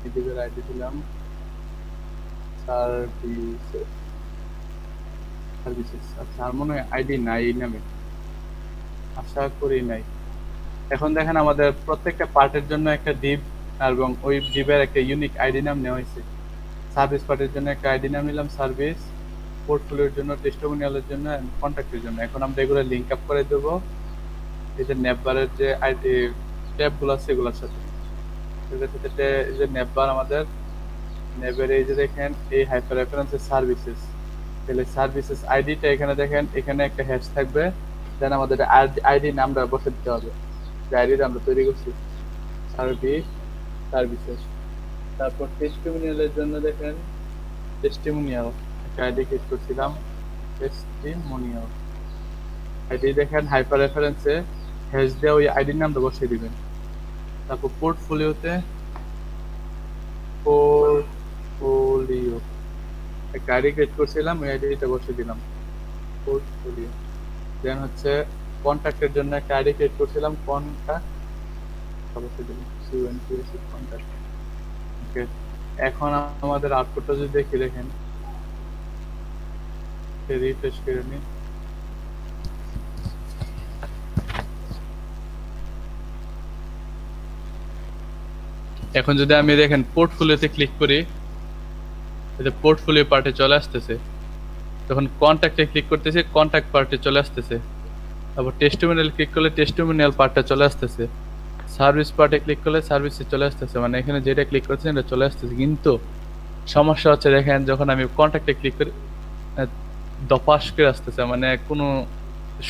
এই ডিবের আইডি দিলাম সার্ভিসেস। আচ্ছা, আর মনে হয় আইডি নাই এই নামে, আশা করি নাই। এখন দেখেন আমাদের প্রত্যেকটা পার্টের জন্য একটা ডিব এবং ওই ডিবের একটা ইউনিক আইডি নাম নেওয়া হয়েছে। সার্ভিস পার্টের জন্য একটা আইডি নাম নিলাম সার্ভিস, পোর্টফোলিওর জন্য, টেস্টিমোনিয়ালের জন্য, কন্ট্যাক্টের জন্য। এখন আমরা এগুলো লিংক আপ করে দেব এই যে নেটবারের যে আইডি ট্যাবগুলো আছে এগুলোর সাথে। এই যে নেটবার আমাদের নেবের এই যে দেখেন এই হাইপার রেফারেন্স সার্ভিসেস, তাহলে সার্ভিসেস আইডিটা এখানে দেখেন, এখানে একটা হ্যাশ থাকবে। দেন আমাদের আইডি নামটা বসে দিতে হবে, যে আইডিটা আমরা তৈরি করছি সার্ভিসেস। তারপর টেস্টিমোনিয়ালের জন্য দেখেন টেস্টিমোনিয়াল একটা আইডি ক্রিয়েট করছিলাম, টেস্টিমোনিয়াল আইডি দেখেন হাইপার রেফারেন্সে হ্যাশ দিয়ে ওই আইডির নামটা বসিয়ে দিবেন। তারপর পোর্টফোলিওতে একটা আইডি ক্রিয়েট করছিলাম, ওই আইডিটা বসিয়ে দিলাম পোর্টফোলিও। দেন হচ্ছে কন্ট্যাক্টের জন্য একটা আইডি ক্রিয়েট করছিলাম, কন্ট্যাক্ট বসিয়ে দিলাম কন্ট্যাক্ট। ওকে, এখন আমাদের আউটপুটটা যদি দেখি, দেখেন রিফ্রেশ করে নিই। এখন যদি আমি দেখেন পোর্টফোলিওতে ক্লিক করি, এটা পোর্টফোলিও পার্টে চলে আসতেছে। তখন কন্ট্যাক্টে ক্লিক করতেছি, কন্ট্যাক্ট পার্টে চলে আসতেছে। তারপর টেস্টিমোনিয়াল ক্লিক করলে টেস্টিমোনিয়াল পার্টটা চলে আসতেছে। সার্ভিস পার্টে ক্লিক করলে সার্ভিসে চলে আসতেছে, মানে এখানে যেটা ক্লিক করছেন এটা চলে আসতেছে। কিন্তু সমস্যা হচ্ছে দেখেন যখন আমি কন্ট্যাক্টে ক্লিক করি দপাস করে আসতেছে, মানে কোনো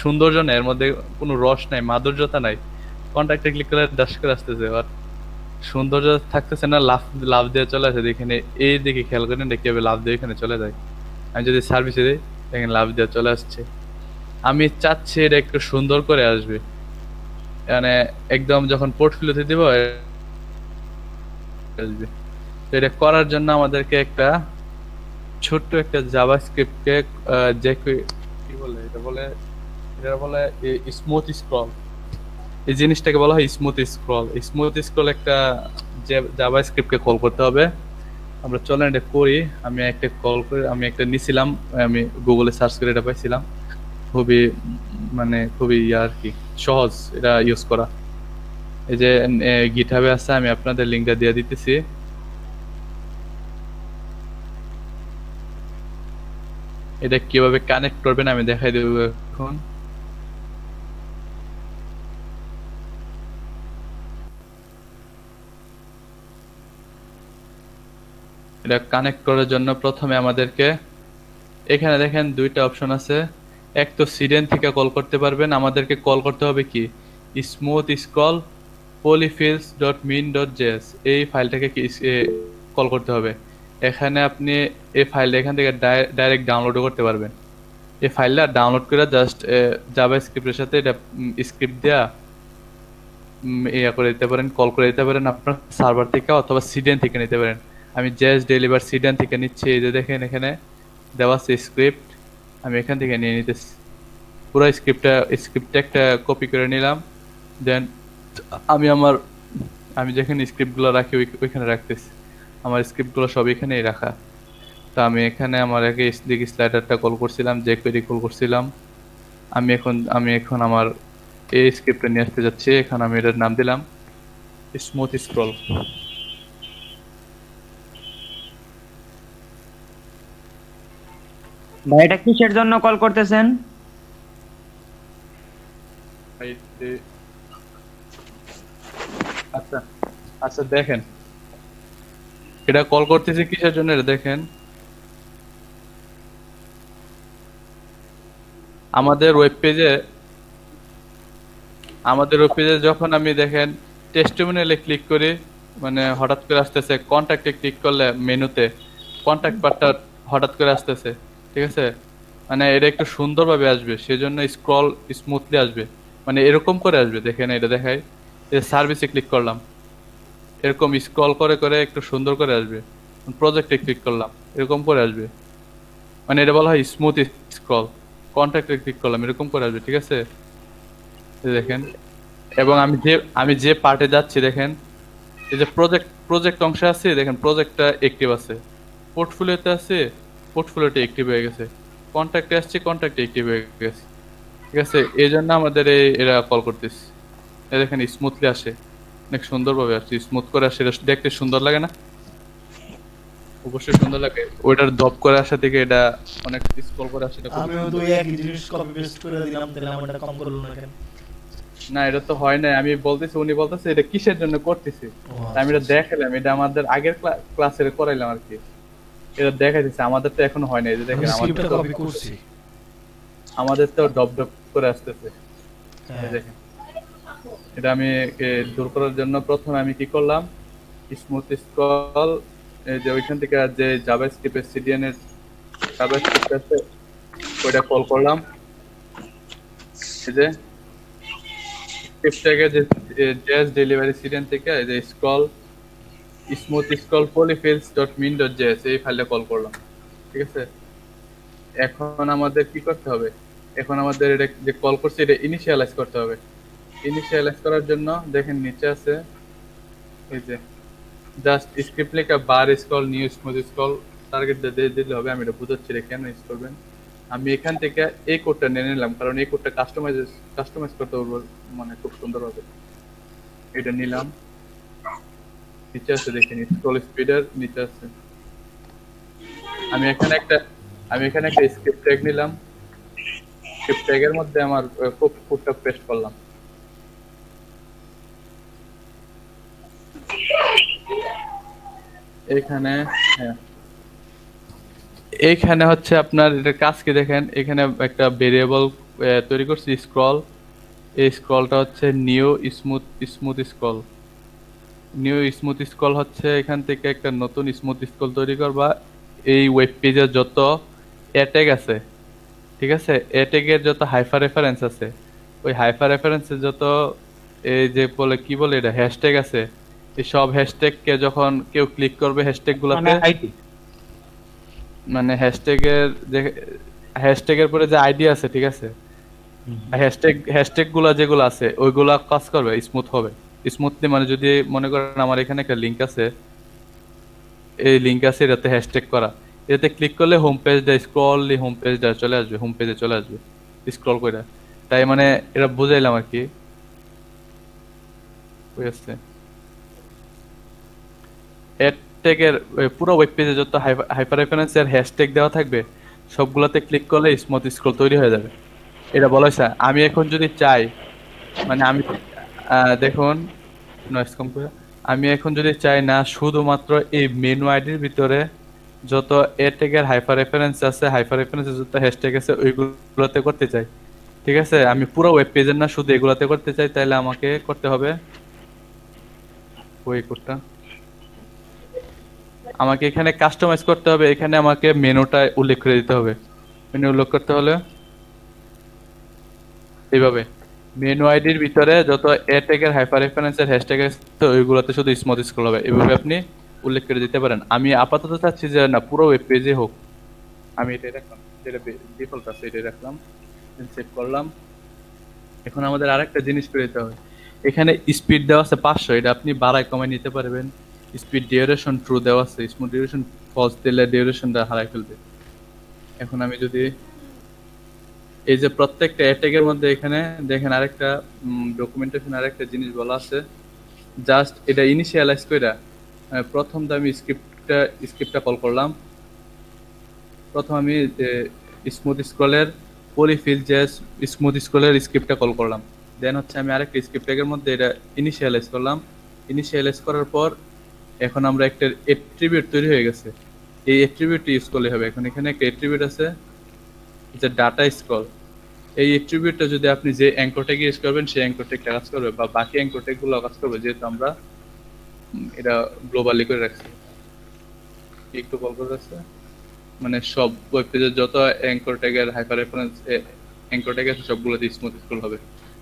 সৌন্দর্য নেই এর মধ্যে, কোনো রস নাই, মাধুর্যতা নাই। কন্ট্যাক্টে ক্লিক করলে দাস করে আসতেছে, আর সৌন্দর্য থাকতেছে না, লাভ দিয়ে চলে আসে। এখানে এই দিকে খেয়াল করেন দেখতে হবে লাভ দিয়ে এখানে চলে যায়। আমি যদি সার্ভিসে দিই দেখেন লাভ দিয়ে চলে আসছে। আমি চাচ্ছি এটা একটু সুন্দর করে আসবে, মানে একদম যখন পোর্টফোলিওতে দিব আসবে। তো এটা করার জন্য আমাদেরকে একটা ছোট্ট একটা জাভাস্ক্রিপ্টকে যে কি বলে এটা বলে স্মুথ স্ক্রল। এই জিনিসটাকে বলা হয় স্মুথ স্ক্রল। স্মুথ স্ক্রল একটা জাভাস্ক্রিপ্টকে কল করতে হবে। আমরা চলেন এটা করি। আমি একটা নিছিলাম, আমি গুগলে সার্চ করে এটা পাইছিলাম। খুবই আর কি সহজ এটা ইউজ করা। এই যে গিটহাবে আছে, আমি আপনাদের লিংকটা দিয়ে দিতেছি। এটা কিভাবে কানেক্ট করবেন আমি দেখাই দেব এখন। এটা কানেক্ট করার জন্য প্রথমে আমাদেরকে এখানে দেখেন দুইটা অপশন আছে। এক তো সিডেন থেকে কল করতে পারবেন, আমাদেরকে কল করতে হবে কি স্মুথ স্ক্রল polyfills.min.js এই ফাইলটাকে কল করতে হবে। এখানে আপনি এই ফাইলটা এখান থেকে ডাইরেক্ট ডাউনলোডও করতে পারবেন। এই ফাইলটা ডাউনলোড করে জাস্ট জাভাস্ক্রিপ্টের সাথে এটা স্ক্রিপ্ট দেয়া ইয়া করে দিতে পারেন, কল করে দিতে পারেন আপনার সার্ভার থেকে অথবা সিডেন থেকে নিতে পারেন। আমি জেএস ডেলিভার সিডেন থেকে নিচ্ছি। এই যে দেখেন এখানে দেওয়া আছে স্ক্রিপ্ট, আমি এখান থেকে নিয়ে নিতেছি। পুরো স্ক্রিপ্টটা একটা কপি করে নিলাম। দেন আমি যেখানে স্ক্রিপ্টগুলো রাখি ওইখানে রাখতেছি। আমার স্ক্রিপ্টগুলো সব এখানেই রাখা। তো আমি এখানে আমার আগে দিকে স্লাইডারটা কল করছিলাম, যে কোয়েরি কল করছিলাম। আমি এখন আমার এই স্ক্রিপ্টটা নিয়ে আসতে যাচ্ছি। এখন আমি এটার নাম দিলাম স্মুথ স্ক্রল। ভাই এটা কিসের জন্য কল করতেছেন? আচ্ছা আচ্ছা দেখেন এটা কল করতেছি কিসের জন্য, এটা দেখেন আমাদের ওয়েব পেজে যখন আমি দেখেন টেস্টিমোনিয়ালে ক্লিক করি, মানে হঠাৎ করে আসতেছে কন্ট্যাক্টে ক্লিক করলে মেনুতে কন্ট্যাক্ট পার্টটা হঠাৎ করে আসতেছে, ঠিক আছে? মানে এটা একটু সুন্দরভাবে আসবে, সেজন্য স্ক্রল স্মুথলি আসবে, মানে এরকম করে আসবে। দেখেন এটা দেখায়, সার্ভিসে ক্লিক করলাম, এরকম স্ক্রল করে করে একটু সুন্দর করে আসবে। প্রজেক্টে ক্লিক করলাম, এরকম করে আসবে। মানে এটা বলা হয় স্মুথ স্ক্রল। কন্ট্যাক্টে ক্লিক করলাম, এরকম করে আসবে, ঠিক আছে? দেখেন, এবং আমি যে পার্টে যাচ্ছি দেখেন, এই যে প্রজেক্ট অংশে আছে, দেখেন প্রজেক্টটা অ্যাক্টিভ আছে, পোর্টফোলিওতে আছে, পোর্টফোলিওটা অ্যাক্টিভ হয়ে গেছে, কন্ট্যাক্টে আসছে, কন্ট্যাক্টে অ্যাক্টিভ হয়ে গেছে, ঠিক আছে? এই জন্য আমাদের এরা কল করতেছে। এই দেখেন স্মুথলি আসে, অনেক সুন্দরভাবে আসছে, স্মুথ করে আসে। এটা দেখতে সুন্দর লাগে না? অবশ্যই সুন্দর লাগে। ওইটার দপ করে আসা থেকে এটা অনেক স্ক্রল করে আসে। আমিও তো একই জিনিস কপি পেস্ট করে দিলাম, তাহলে আমারটা কম করলো না কেন? না, এটা তো হয় না। আমি বলতেছি, উনি বলতেছে এটা কিসের জন্য করতেছি। আমি এটা দেখালাম, এটা আমাদের আগের ক্লাসে করাইলাম আর কি। এটা দেখাইতেছে, আমাদের তো এখনো হয় না। এই যে দেখেন আমাদের তো ডপ ডপ করে আসতেছে। দেখেন এটা আমি দূর করার জন্য প্রথমে আমি কি করলাম, স্মুথ স্ক্রল, এই যে ওইখান থেকে যে জাভাস্ক্রিপ্টের সিডিএন এর জাভাস্ক্রিপ্ট আছে ওইটা কল করলাম। এই যে স্ক্রিপ্টটাকে যে জেএস ডেলিভারি সিডিএন থেকে এই যে স্মুথ স্ক্রল polyfills.min.js এই ফাইলটা কল করলাম, ঠিক আছে? এখন আমাদের কি করতে হবে, এখন আমাদের এটা যে কল করছি এটা ইনিশিয়ালাইজ করতে হবে। ইনিশিয়ালাইজ করার জন্য দেখেন নিচে আছে এই যে জাস্ট স্ক্রিপ্ট লেখা বার scroll new smooth scroll target দিলে হবে। আমি এটা বুঝাচ্ছি এটা কেন ইউজ করবেন। আমি এখান থেকে এই কোডটা নিয়ে নিলাম, কারণ এই কোডটা কাস্টমাইজ করতে পারবো মানে খুব সুন্দরভাবে। এটা নিলাম, নিচে আছে দেখেন স্ক্রল স্পিডার নিচে আছে। আমি এখানে একটা স্ক্রিপ্ট ট্যাগ নিলাম, স্ক্রিপ্ট ট্যাগের মধ্যে আমার কোডটা পেস্ট করলাম। এইখানে হচ্ছে আপনার এটা কাজ কি দেখেন, এখানে একটা ভেরিয়েবল তৈরি করছি স্ক্রল। এই স্ক্রলটা হচ্ছে new smooth scroll. New smooth scroll হচ্ছে এখান থেকে একটা নতুন স্মুথ স্ক্রল তৈরি করবা। এই ওয়েব পেজের যত ট্যাগ আছে, ঠিক আছে, ট্যাগের যত হাইপার রেফারেন্স আছে, ওই হাইপার রেফারেন্সের যত এই যে বলে কি বলে এটা হ্যাশট্যাগ আছে, এই সব হ্যাশট্যাগ কে যখন কেউ ক্লিক করবে হ্যাশট্যাগ গুলাতে, মানে হ্যাশট্যাগের পরে যে আইডি আছে ঠিক আছে, হ্যাশট্যাগ গুলা যেগুলো আছে ওইগুলা কাজ করবে, স্মুথ হবে। স্মুথলি মানে যদি মনে করেন আমার এখানে একটা লিংক আছে, এই লিংক আছে এটাতে হ্যাশট্যাগ করা, এটাতে ক্লিক করলে হোম পেজটা স্ক্রললি হোম পেজটা চলে আসবে, হোম পেজে চলে আসবে স্ক্রল করে। তাই মানে এটা বুঝাইলাম আর কি, বুঝছে? হ্যাশট্যাগের পুরো ওয়েব পেজে যত হাইপার রেফারেন্স এর হ্যাশট্যাগ দেওয়া থাকবে সবগুলাতে ক্লিক করলে স্মুথ স্ক্রল তৈরি হয়ে যাবে। এটা বলা হয়েছে। আমি এখন যদি চাই, মানে আমি দেখুন নয়েজ কম করে, আমি এখন যদি চাই না শুধুমাত্র এই মেনু আইডির ভিতরে যত ট্যাগের হাইপার রেফারেন্স আছে, হাইপার রেফারেন্সে যত হ্যাশট্যাগ আছে ওইগুলোতে করতে চাই, ঠিক আছে? আমি পুরো ওয়েব পেজের না শুধু এগুলাতে করতে চাই, তাহলে আমাকে করতে হবে ওই কোডটা, আমাকে এখানে কাস্টমাইজ করতে হবে। এখানে আমাকে মেনুটা উল্লেখ করে দিতে হবে। মেনু উল্লেখ করতে হলে এইভাবে মেনু আইডির ভিতরে যত ট্যাগের হাইপার রেফারেন্সের হ্যাশট্যাগ আছে ওইগুলোতে শুধু স্মুথ স্ক্রল হবে, এভাবে আপনি উল্লেখ করে দিতে পারেন। আমি আপাতত চাচ্ছি যে না পুরো ওয়েব পেজে হোক, আমি এটাই রাখলাম, যেটা ডিফল্ট আছে এটাই রাখলাম, সেভ করলাম। এখন আমাদের আরেকটা জিনিস করে দিতে হবে, এখানে স্পিড দেওয়া আছে 500, এটা আপনি বাড়ায় কমায় নিতে পারবেন। স্পিড ডিউরেশন ট্রু দেওয়া আছে, স্মুথ ডিউরেশন ফলস দিলে ডিউরেশনটা হারাই ফেলবে। এখন আমি যদি এই যে প্রত্যেকটা ট্যাগের মধ্যে এখানে দেখেন আরেকটা ডকুমেন্টেশন আরেকটা জিনিস বলা আছে, জাস্ট এটা ইনিশিয়ালাইজ কইরা প্রথম তো আমি স্ক্রিপ্টটা কল করলাম। প্রথম আমি smooth স্ক্রলের polyfill JS smooth স্ক্রলের স্ক্রিপ্টটা call করলাম, দেন হচ্ছে আমি আরেকটা স্ক্রিপ্ট ট্যাগের মধ্যে এটা ইনিশিয়ালাইজ করলাম। ইনিশিয়ালাইজ করার পর এখন আমরা একটা অ্যাট্রিবিউট তৈরি হয়ে গেছে, এই অ্যাট্রিবিউটটা ইউজ করলে হবে। এখন এখানে একটা অ্যাট্রিবিউট আছে যে ডাটা স্ক্রল, এই অ্যাট্রিবিউটটা যদি আপনি যে অ্যাঙ্কর ট্যাগ ইউজ করবেন সেই অ্যাঙ্কর ট্যাগটা কাজ করবে, বা বাকি অ্যাঙ্কর ট্যাগগুলো কাজ করবে, যেহেতু আমরা এটা গ্লোবালি করে রাখছি। একটু কল করে রাখছে মানে সব ওয়েব পেজের যত অ্যাঙ্কর ট্যাগের হাইপার রেফারেন্স অ্যাঙ্কর ট্যাগ আছে সবগুলোতে স্মুথ স্ক্রল হবে,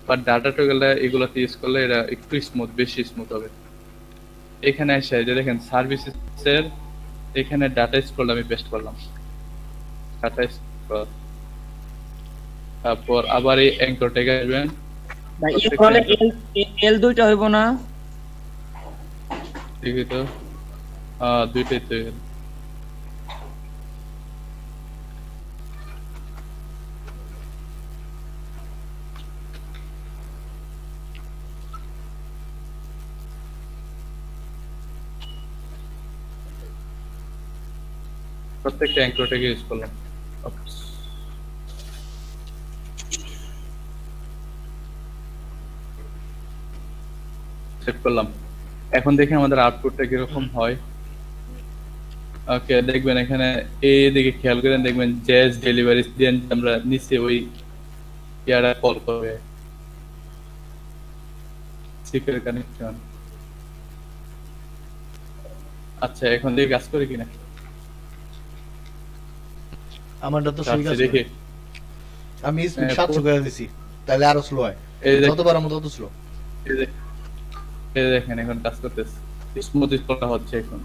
বাট ডাটা ট্যাগগুলো এগুলোতে ইউজ করলে এটা একটু স্মুথ, বেশি স্মুথ হবে। এখানে এসে যে দেখেন সার্ভিসেসের এখানে ডাটা স্ক্রল আমি পেস্ট করলাম, ডাটা স্ক্রল, তারপর আবার এই অ্যাঙ্কর ট্যাগে আসবেন। ভাই স্ক্রলে এল দুইটা হইব না? ঠিক আছে তো, দুইটাই তো প্রত্যেকটা অ্যাঙ্কর ট্যাগে ইউজ করলাম। সেট করলাম। এখন দেখি আমাদের আউটপুটটা কিরকম হয়। ওকে, দেখবেন এখানে এই দিকে খেয়াল করেন, দেখবেন জেস ডেলিভারি দেন আমরা নিচে ওই ইয়ারা কল করবে সিকের কানেকশন। আচ্ছা, এখন দেখি কাজ করে কিনা। আমারটা তো সেই কাজ দেখি আমি স্পিড 700 করে দিছি, তাহলে আরো স্লো হয়, যতবার আমরা তত স্লো। এই দেখেন এখন কাজ করতেছে, স্মুথ স্ক্রলটা হচ্ছে এখন।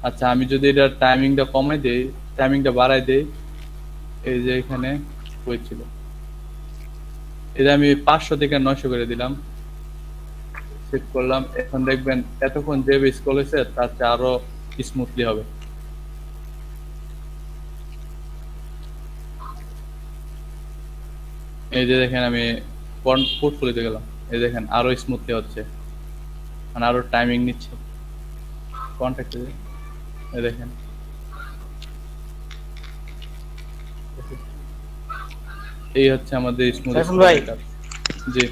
আচ্ছা, আমি যদি এটা টাইমিংটা কমাই দেই, টাইমিংটা বাড়াই দেই, এই যে এখানে হয়েছিল এটা আমি 500 থেকে 900 করে দিলাম, সেট করলাম। এখন দেখবেন এতক্ষণ যে স্ক্রল হয়েছে তার চেয়ে আরো স্মুথলি হবে। এই যে দেখেন আমি পোর্টফোলিওতে গেলাম, এই দেখেন আরো স্মুথলি হচ্ছে, মানে আরো টাইমিং নিচ্ছে। কন্টাক্টে এই দেখেন এই হচ্ছে আমাদের স্মুথ। ভাই জি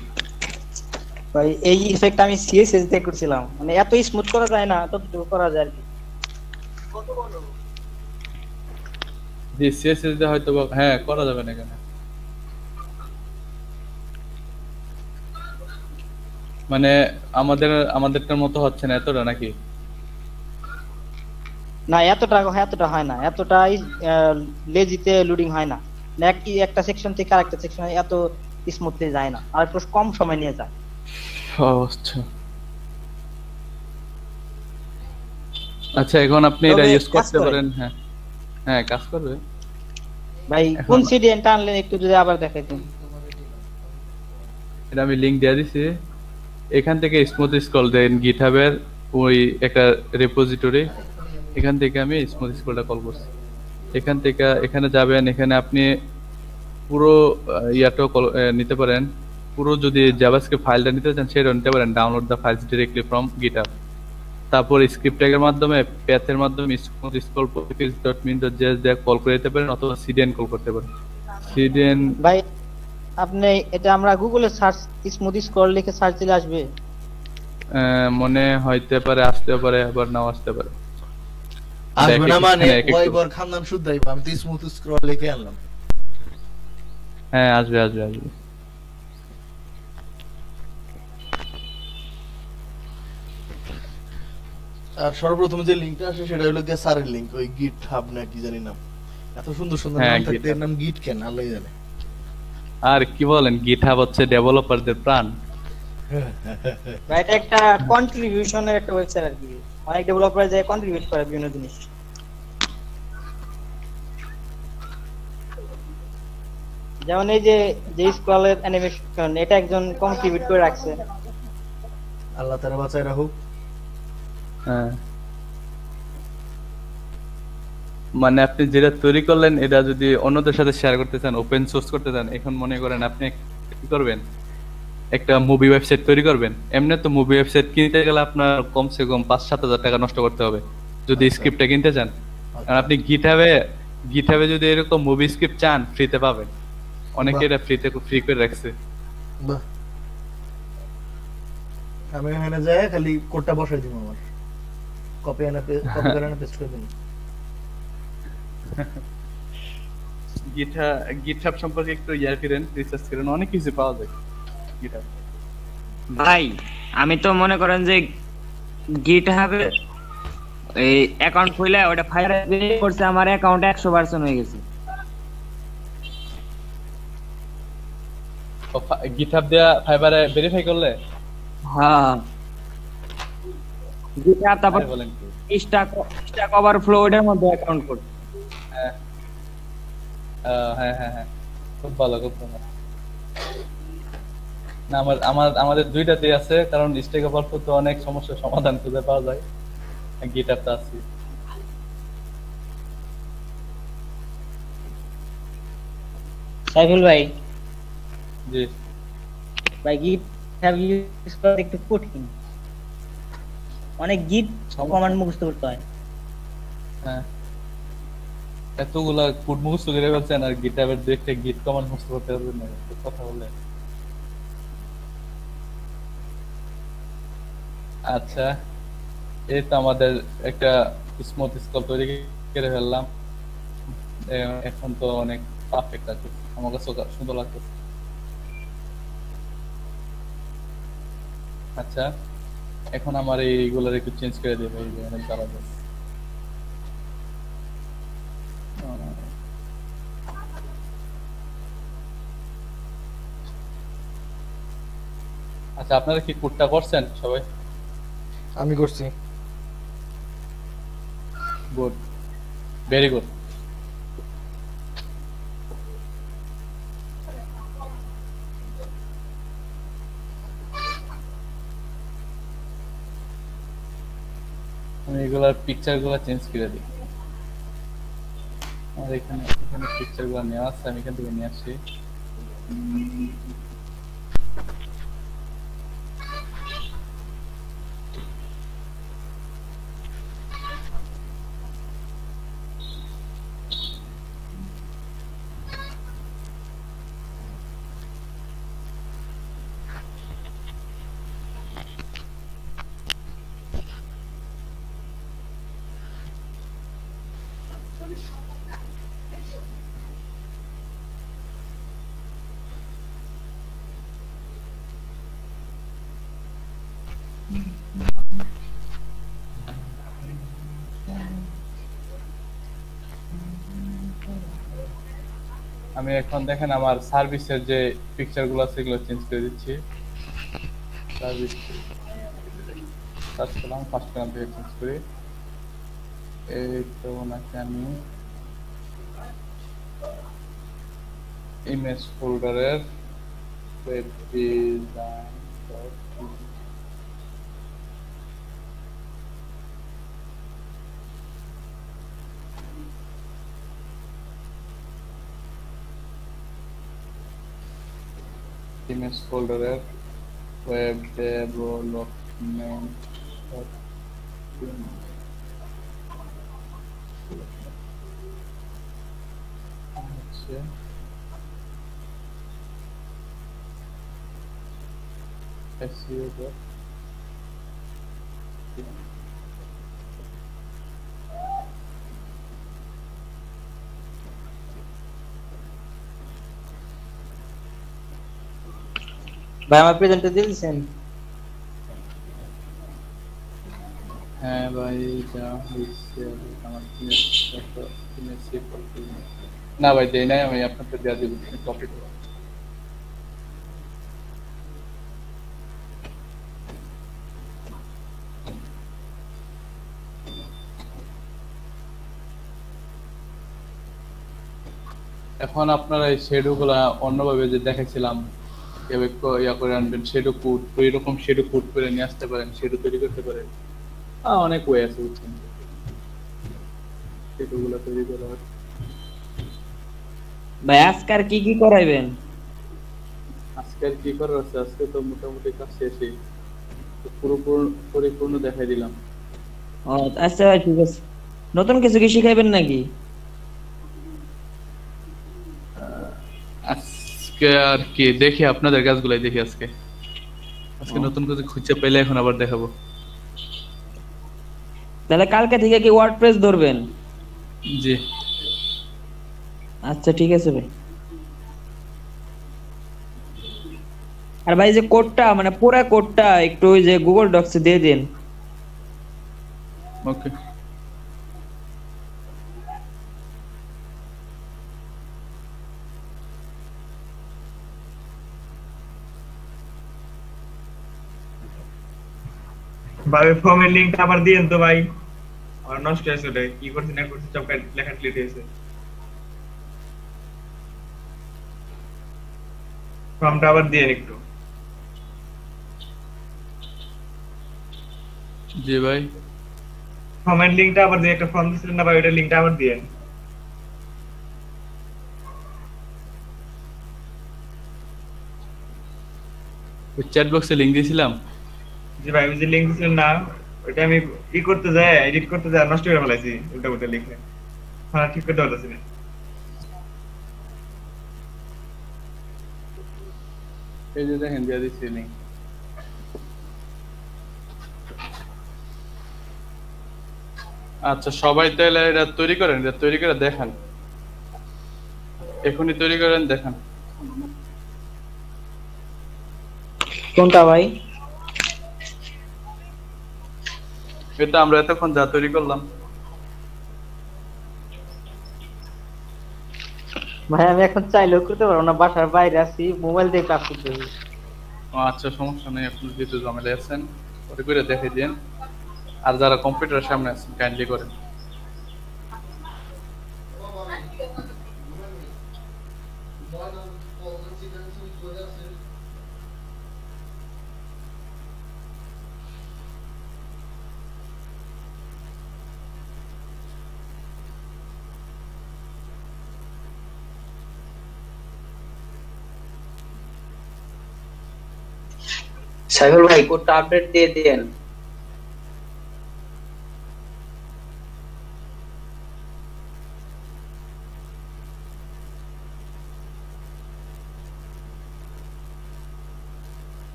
ভাই, এই ইফেক্ট আমি সিএসএস দিয়ে করছিলাম, মানে এত স্মুথ করা যায় না, ততটুকু করা যায় আর কি। জি সিএসএস দিয়ে হয়তো হ্যাঁ করা যাবে না কেন, মানে আমাদেরটার মতো হচ্ছে না এতটা নাকি? না এতটা হয় না, এতটাই লেজিতে লোডিং হয় না, একটা সেকশন থেকে আরেকটা সেকশনে এত স্মুথলি যায় না, আর একটু কম সময় নিয়ে যায়। আচ্ছা আচ্ছা, এখন আপনি এটা তবে ইউজ কাজ করতে করে? পারেন। হ্যাঁ হ্যাঁ, কাজ করবে। ভাই এখন- কোন সিডিএন টানলেন একটু যদি আবার দেখাইতেন। এটা আমি লিংক দিয়ে দিছি। এখান থেকে স্মুথ স্ক্রল দেন গিটহাবের ওই একটা রেপোজিটরি, এখান থেকে আমি স্মুথ স্ক্রলটা কল করছি। এখান থেকে এখানে যাবেন, এখানে আপনি পুরো ইয়াটাও নিতে পারেন। পুরো যদি জাভাস্ক্রিপ্ট ফাইলটা নিতে চান সেটাও নিতে পারেন, download the files directly from GitHub. তারপর স্ক্রিপ্ট ট্যাগের মাধ্যমে প্যাথের মাধ্যমে স্মুথ স্ক্রল .min.js দিয়ে কল করে দিতে পারেন, অথবা সিডিএন কল করতে পারেন। সিডিএন ভাই আপনি এটা আমরা গুগলে সার্চ স্মুথ স্ক্রল লিখে সার্চ দিলে আসবে? মনে হইতে পারে, আসতে পারে, আবার নাও আসতে পারে। আসবে না মানে এক একটু- ওইবার খানদান শুদ্ধাই আমি তো স্মুথ স্ক্রল লিখে আনলাম। হ্যাঁ আসবে আসবে আসবে। আর সর্বপ্রথম যে লিংকটা আসে সেটা হলো গিয়ে স্যারের লিংক, ওই গিট হাব না কি জানি নাম। এত সুন্দর সুন্দর হ্যাঁ, নাম থাকতে GitHub। এর নাম গিট কেন আল্লাহ জানে। আর কি বলেন, গিটহাব হচ্ছে ডেভেলপারদের প্রাণ। ভাই এটা একটা কন্ট্রিবিউশনের একটা ওয়েবসাইট আর কি, অনেক ডেভেলপার যায় কন্ট্রিবিউট করে বিভিন্ন জিনিস। যেমন এই যে স্ক্রলের অ্যানিমেশন, এটা একজন কন্ট্রিবিউট করে রাখছে। আল্লাহ তারা বাঁচায় রাখুক। হ্যাঁ, মানে আপনি যেটা তৈরি করলেন এটা যদি অন্যদের সাথে শেয়ার করতে চান, ওপেন সোর্স করতে চান, এখন মনে করেন আপনি কি করবেন, একটা মুভি ওয়েবসাইট তৈরি করবেন। এমনি তো মুভি ওয়েবসাইট কিনতে গেলে আপনার কমসে কম 5-7 হাজার টাকা নষ্ট করতে হবে যদি স্ক্রিপ্টটা কিনতে চান। আর আপনি গিটহাবে যদি এরকম মুভি স্ক্রিপ্ট চান, ফ্রিতে পাবেন। অনেকে এটা ফ্রি করে রাখছে। বাহ, আমি এখানে যাই খালি কোডটা বসাই দিব, আমার কপি করে এনে পেস্ট করে দিন। গিটহাব সম্পর্কে একটু করেন, রিসার্চ করেন, অনেক কিছু পাওয়া যায় গিটহাব। ভাই আমি তো মনে করেন যে গিটহাবে এই অ্যাকাউন্ট খুলে ওটা ফায়ার করছে, আমার অ্যাকাউন্ট 100% হয়ে গেছে। গিটহাব দিয়া ফাইবারে ভেরিফাই করলে? হ্যাঁ গিটহাব, তারপর আরে বলেন কি? স্ট্যাক ওভারফ্লো ওটার মধ্যে অ্যাকাউন্ট করছে। হ্যাঁ হ্যাঁ হ্যাঁ হ্যাঁ, খুব ভালো খুব ভালো। না আমাদের দুইটাতেই আছে, কারণ স্ট্যাক ওভারফ্লো তো অনেক সমস্যার সমাধান খুঁজে পাওয়া যায়, গিটহাবটা আছে। সাইফুল ভাই, জি ভাই গিটহাব ইউজ করা একটু কঠিন, অনেক গিট কমান্ড মুখস্থ করতে হয়। হ্যাঁ, এতগুলা কোড মুখস্থ করে ফেলছেন আর গিটহাবের দেখতে গিট কমান্ড মুখস্থ করতে পারবেন না, কথা বলে। আচ্ছা, এই তো আমাদের একটা স্মুথ স্ক্রল তৈরি করে ফেললাম। এখন তো অনেক পারফেক্ট আছে, আমার কাছে সুন্দর লাগতেছে। আচ্ছা, এখন আমার এইগুলোর একটু চেঞ্জ করে দেবে, এই যে অনেক জ্বালা যাচ্ছে। আচ্ছা, আপনারা কি কোডটা করছেন সবাই? আমি করছি। Good, very good. আমি এগুলার পিকচার গুলা চেঞ্জ করে দিই। আর এখানে পিকচার গুলা নেওয়া আছে, আমি এখান থেকে নিয়ে আসছি। আমি এখন দেখেন আমার সার্ভিসের যে পিকচার গুলো আছে সেগুলো চেঞ্জ করে দিচ্ছি। সার্ভিস সার্চ করলাম ফার্স্ট কাম থেকে চেঞ্জ করি এই তো ওনাকে আমি ইমেজ ফোল্ডারের ওয়েব ডিজাইন ইমেজ ফোল্ডারের ওয়েব ডেভেলপমেন্ট আচ্ছা SEO dot ভাই আমার প্রেজেন্টটা দিয়ে দিছেন? হ্যাঁ ভাই যা হয়েছে আমার না ভাই দেই নাই আমি আপনাকে দেওয়া দিব কপি করে এখন আপনারা এই শেডোগুলা অন্যভাবে যে দেখাইছিলাম ইয়া করে আনবেন শেডো কোড তো এরকম শেডো কোড করে নিয়ে আসতে পারেন শেডো তৈরি করতে পারেন অনেক ওয়ে আছে বুঝছেন শেডোগুলা তৈরি করার ভাই আজকে আর কি করাইবেন? আজকে আর কি করার আছে আজকে তো মোটামুটি কাজ শেষই তো পরিপূর্ণ দেখাই দিলাম ও আচ্ছা ভাই ঠিক আছে। নতুন কিছু কি শিখাইবেন নাকি? আজকে আর কি দেখি আপনাদের কাজগুলাই দেখি আজকে নতুন কিছু খুঁজে পেলে এখন আবার দেখাবো। তাহলে কালকে থেকে কি ওয়ার্ডপ্রেস ধরবেন? জি আচ্ছা ঠিক আছে ভাই। আর ভাই যে কোডটা মানে পুরো কোডটা একটু ওই যে গুগল ডক্সে দিয়ে দেন। ওকে ভাই ফর্মের লিংকটা আবার দিয়েন তো ভাই আর নষ্ট হয়েছে ওটা কি করছি না করছি সব লেখা ক্লিয়ার হয়েছে ফর্মটা আবার দিয়েন একটু জি ভাই ফর্মের লিংকটা আবার দিয়ে একটা ফর্ম দিছিলেন না ভাই ওটা লিংকটা আবার দিয়েন চ্যাট বক্সে লিংক দিয়েছিলাম জি ভাই ওই যে লিংক দিছিলেন না ওটা আমি ই করতে যাই এডিট করতে যাই নষ্ট করে ফেলাইছি উল্টা উল্টা লিখে হ্যাঁ ঠিক করতে পারতেছি না এই যে দেখেন দিয়ে দিচ্ছি লিংক আচ্ছা সবাই তাহলে এটা তৈরি করেন এটা তৈরি করে দেখান এখনই তৈরি করেন দেখান কোনটা ভাই? এটা আমরা এতক্ষণ যা তৈরি করলাম ভাই আমি এখন চাইলেও করতে পারবো না, বাসার বাইরে আছি, মোবাইল দিয়ে কাজ করতে হবে। আচ্ছা সমস্যা নেই আপনি যেহেতু ঝামেলায় আছেন ওটা করে দেখে দিন আর যারা কম্পিউটারের সামনে আছেন কাইন্ডলি করেন সাইফুল ভাই কোডটা আপডেট দিয়ে দেন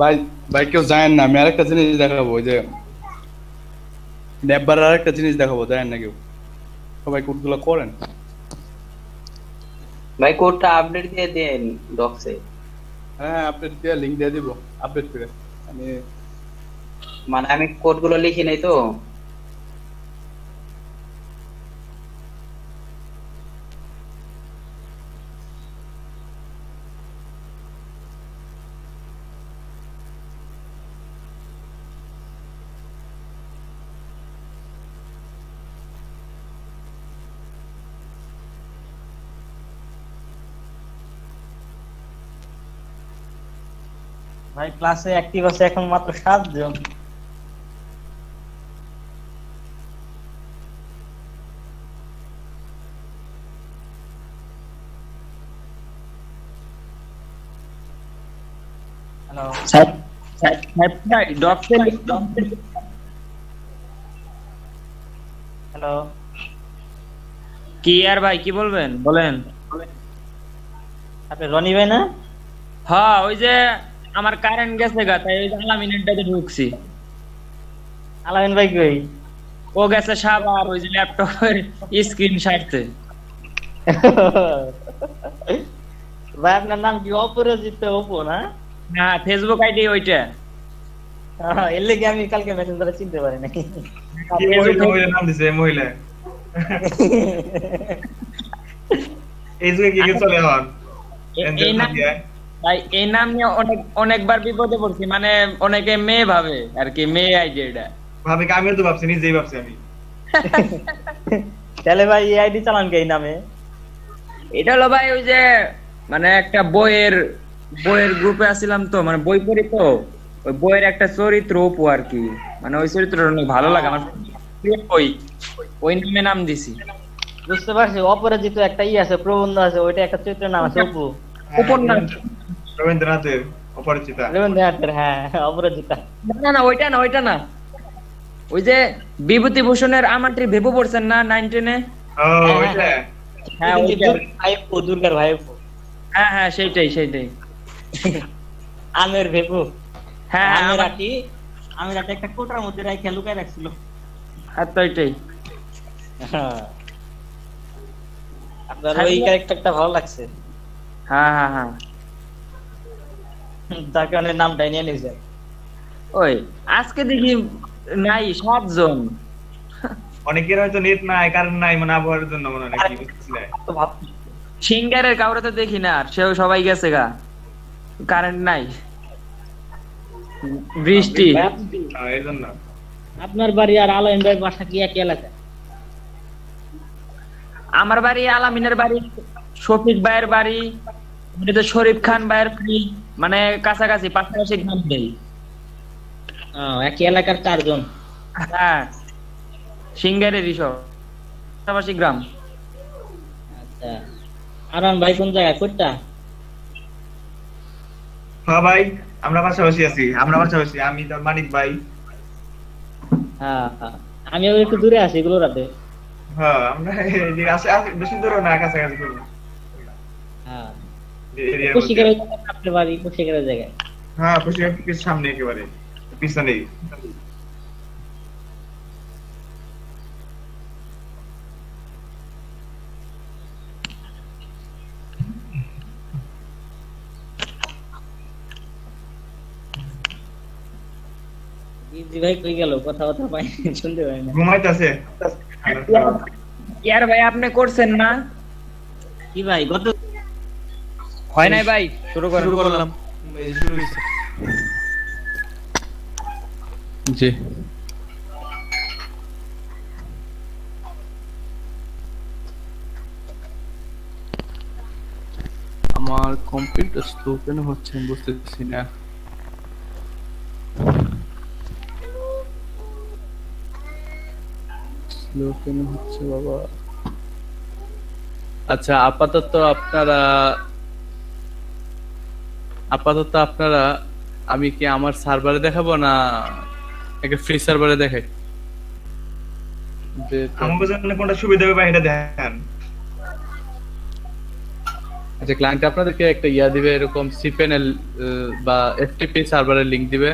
ভাই ভাই কেউ জানেন না, আমি আরেকটা জিনিস দেখাবো, ওই যে নেবার আরেকটা জিনিস দেখাবো, জানেন না কেউ? সবাই কোডগুলো করেন। ভাই কোডটা আপডেট দিয়ে দেন ডক্সে। হ্যাঁ আপডেট দিয়ে লিংক দিয়ে দিব আপডেট করে। মানে আমি কোডগুলো লিখি নাই তো। ভাই ক্লাসে অ্যাক্টিভ আছে এখন মাত্র 7 জন। হ্যালো হ্যালো কি আর ভাই কি বলবেন বলেন। আপনি রনি ভাই না? হ্যাঁ ওই যে আমার কারেন্ট গেছে গা, তাই ওই যে আলামিনেরটাতে ঢুকছি। আলামিন ভাই কই? ও গেছে সাবার ওই যে ল্যাপটপের স্ক্রিন সারতে। ভাই আপনার নাম কি? অপরাজিত অপু না? না ফেসবুক আইডি ওইটা। এর লেগে আমি কালকে মেসেজ করে চিনতে পারি নাই। কি মহিলা নাম দিছে মহিলা? এই যে কি চলে এখন? ভাই এই নাম নিয়ে অনেকবার বিপদে পড়ছি, মানে অনেকে মেয়ে ভাবে আর কি, মেয়ে আইডি এটা ভাবে। আমিও তো ভাবছি, নিজেই ভাবছি আমি। তাহলে ভাই এই আইডি চালান কে এই নামে? এটা হলো ভাই ওই যে মানে একটা বইয়ের গ্রুপে আছিলাম তো, মানে বই পড়ি তো, ওই বইয়ের একটা চরিত্র অপু আর কি, মানে ওই চরিত্রটা অনেক ভালো লাগে আমার, ওই নামে নাম দিছি। বুঝতে পারছি, অপরাজিত একটা আছে প্রবন্ধ আছে, ওইটা একটা চরিত্রের নাম আছে অপু। উপন্যাস রবীন্দ্রনাথের অপরিচিতা। রবীন্দ্রনাথের, হ্যাঁ অপরাজিতা। না ওইটা না, ওই যে বিভূতিভূষণের আমারটি ভেবু পড়ছেন না 9 10-এ? ওইটা হ্যাঁ ভাইপো, দুর্গার ভাইপো। হ্যাঁ সেইটাই আমের ভেপু। হ্যাঁ আমের আটি একটা কোটার মধ্যে রাখে লুকায় রাখছিল। আর তো এটাই আপনার ওই ক্যারেক্টারটা ভালো লাগছে। হ্যাঁ তার কারণে নামটাই নিয়ে নিয়েছে। ওই আজকে দেখি নাই 7 জন। অনেকের হয়তো নেট নাই, কারণ নাই, মানে আবহাওয়ার জন্য মনে হয় নাকি বুঝছিস। সিঙ্গারের কাউরে তো দেখি না, আর সেও সবাই গেছে গা, কারেন্ট নাই, বৃষ্টি এই জন্য। আপনার বাড়ি আর আলামিন ভাইয়ের বাসা কি একই এলাকায়? আমার বাড়ি, আলামিনের বাড়ি, শফিক ভাইয়ের বাড়ি, তো শরীফ খান ভাইয়ের বাড়ি, মানে কাছাকাছি পাশাপাশি গ্রাম নেই। একই এলাকার 4 জন। হ্যাঁ সিঙ্গারেরই সব পাশাপাশি গ্রাম। আচ্ছা আরান ভাই কোন জায়গা কোটটা? হ্যাঁ ভাই আমরা পাশাপাশি আছি, আমি তো মানিক ভাই। হ্যাঁ আমি একটু দূরে আছি এগুলো রাতে। হ্যাঁ আমরা এদিকে আসে, বেশি দূর না, কাছাকাছি করব। হ্যাঁ এরিয়া কুশিকারের আপনার বাড়ি কুশিকারের জায়গায়? হ্যাঁ কুশিকারের সামনে একেবারে পিছনে। জি ভাই কই গেল? কথা পাই শুনতে পাই না। ঘুমাইতেছে। ইয়ার ভাই আপনি করছেন না কি ভাই? গত হয় নাই ভাই, শুরু করলাম। এই শুরু হইছে। জি আমার কম্পিউটার স্লো কেন হচ্ছে আমি বুঝতেছি না। স্লো কেন হচ্ছে বাবা? আচ্ছা আপাতত আপনারা আমি কি আমার সার্ভারে দেখাবো না একটা ফ্রি সার্ভারে দেখাই? আমাদের জন্য কোনটা সুবিধা হবে ভাই এটা দেখেন। আচ্ছা, ক্লায়েন্ট আপনাদেরকে একটা দিবে, এরকম cPanel বা FTP সার্ভারের লিংক দিবে।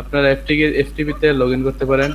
আপনারা FTP তে লগইন করতে পারেন।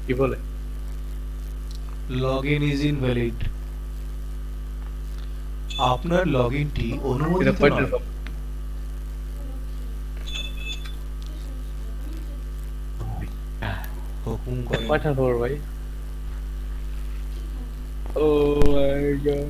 কি বলে? Login is invalid. আপনার লগইনটি এটা অনুমোদিত পয়েন্টের নয়। হুকুম করেন। কয়টার খবর ভাই? ও মাই গড।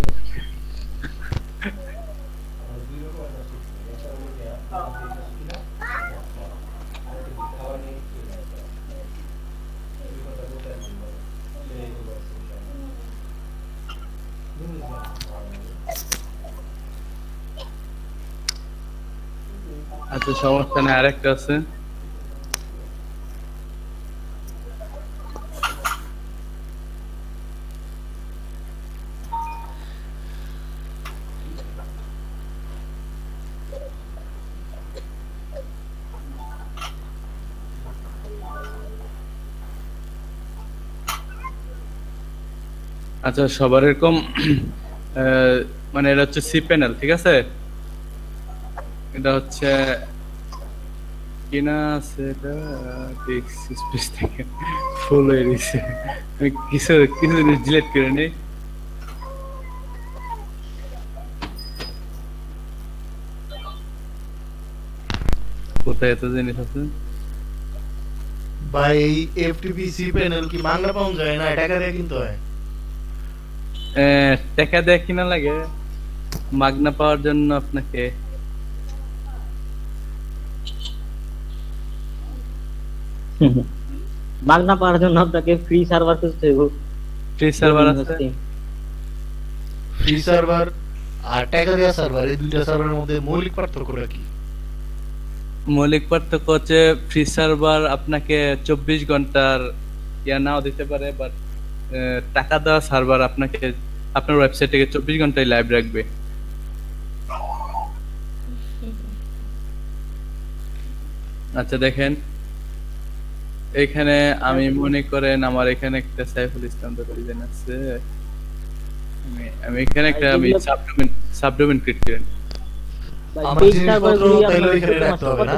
আচ্ছা, সমস্যা নেই, আরেকটা আছে। আচ্ছা, সবার এরকম মানে এটা হচ্ছে cPanel, ঠিক আছে? এটা হচ্ছে কিনা আছে, এটা স্পেস থেকে ফুল হয়ে গেছে। আমি কিছু কিছু জিনিস ডিলিট করে নিই। কোথায় এত জিনিস আছে? ভাই এই এফটিপি cPanel কি মাংনা পাওয়া যায় না? টাকা দিয়ে কিনতে হয়। টাকা দিয়ে কিনা লাগে মাগনা পাওয়ার জন্য আপনাকে। মাগনা পাওয়ার জন্য আপনাকে ফ্রি সার্ভার খুঁজতে হবে। ফ্রি সার্ভার আছে। ফ্রি সার্ভার আর টাকা দেওয়া সার্ভার, এই দুইটা সার্ভারের মধ্যে মৌলিক পার্থক্যটা কি? মৌলিক পার্থক্য হচ্ছে ফ্রি সার্ভার আপনাকে 24 ঘন্টার নাও দিতে পারে, বাট টাকা দেওয়া সার্ভার আপনাকে আপনার ওয়েবসাইট থেকে 24 ঘন্টায় লাইভ রাখবে। আচ্ছা দেখেন, এখানে আমি মনে করেন আমার এখানে একটা সাইফুল ইসলাম ডিজাইন আছে। আমি এখানে একটা সাবডোমেন ক্রিয়েট করেন। আমার জিনিসপত্র তাহলে ওইখানে রাখতে হবে না?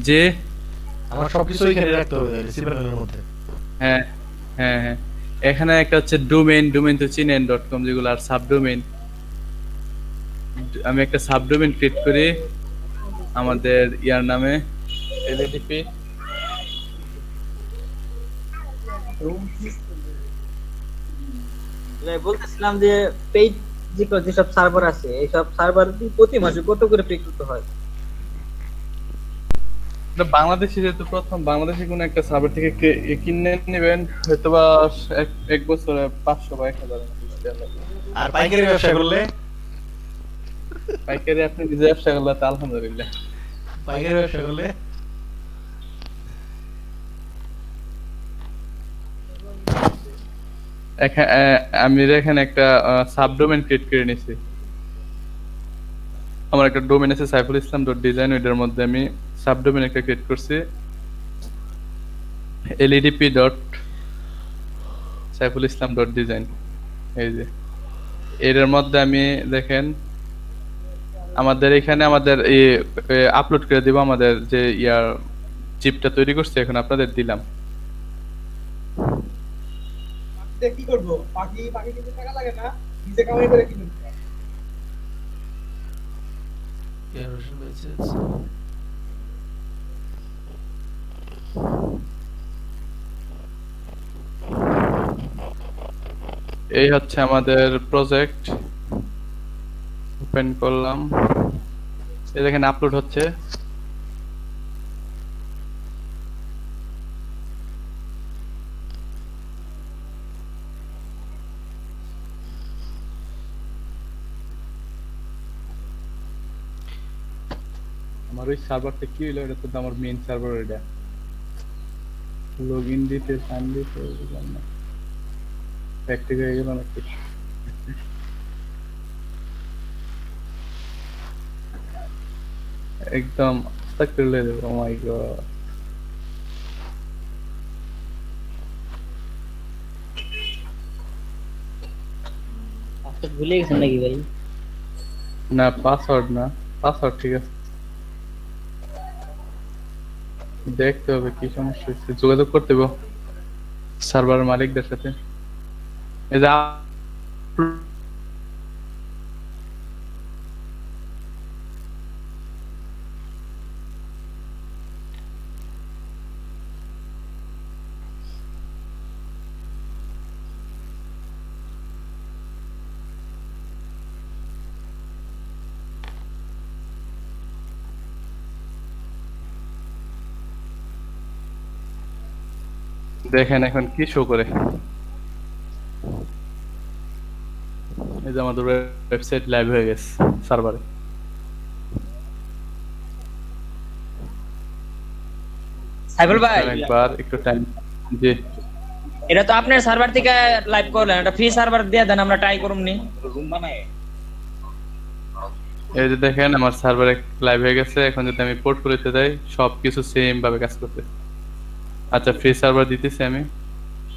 যে আমার সবকিছু ওইখানে রাখতে হবে তাহলে cPanel এর মধ্যে। হ্যাঁ হ্যাঁ হ্যাঁ, এখানে একটা হচ্ছে ডোমেইন তো চিনেন .com যেগুলো, আর সাবডোমেইন। আমি একটা সাবডোমেইন ক্রিয়েট করি আমাদের নামে LADP। বলতেছিলাম যে পেইড যেসব সার্ভার আছে, এইসব সার্ভার প্রতি মাসে কত করে পে করতে হয়? বাংলাদেশে যেহেতু প্রথম, বাংলাদেশে কোনো একটা সার্ভার থেকে কিনে নেবেন হয়তো বা এক বছরে 500 বা 1000। আর পাইকারি ব্যবসা করলে? পাইকারি আপনি নিজে ব্যবসা করলে তো আলহামদুলিল্লাহ। পাইকারি ব্যবসা করলে আমি এখানে একটা সাবডোমেইন ক্রিয়েট করে নিয়েছি। আমার একটা ডোমেইন আছে saifulislam.design, ওইটার মধ্যে আমি সাবডোমেইন একটা ক্রিয়েট করছি ledp.saifulislam.design। এই যে এর মধ্যে আমি দেখেন আমাদের এখানে আমাদের আপলোড করে দিব আমাদের যে চিপটা তৈরি করছি, এখন আপনাদের দিলাম। কি করবো? পাখি কিন্তু টাকা লাগে না, নিজে কামাই করে কিনুন। এই হচ্ছে আমাদের প্রজেক্ট। ওপেন করলাম, এই দেখেন আপলোড হচ্ছে। আমার ওই সার্ভারটা কি হইলো, এটা তো আমার মেইন সার্ভার, এটা লগইন দিতে সাইন দিতে বুঝলাম না, অ্যাক্টিভ হয়ে গেল নাকি। একদম stuck করে দেব। ও মাই গড, পাসওয়ার্ড ভুলে গেছেন নাকি ভাই? না পাসওয়ার্ড না, পাসওয়ার্ড ঠিক আছে, দেখতে হবে কি সমস্যা হচ্ছে, যোগাযোগ করতে হবে সার্ভার মালিকদের সাথে। এই যে দেখেন এখন কি শো করে, এই যে আমাদের ওয়েবসাইট লাইভ হয়ে গেছে সার্ভারে। সাইফুল ভাই, একবার একটু টাইম, জি এটা তো আপনার সার্ভার থেকে লাইভ করলেন, এটা ফ্রি সার্ভার দিয়ে দেন, আমরা ট্রাই করুম নি। এই যে দেখেন আমার সার্ভারে লাইভ হয়ে গেছে। এখন যদি আমি পোর্ট করতে যাই সবকিছু সেম ভাবে কাজ করতে। আচ্ছা ফ্রি সার্ভার দিতেছি আমি।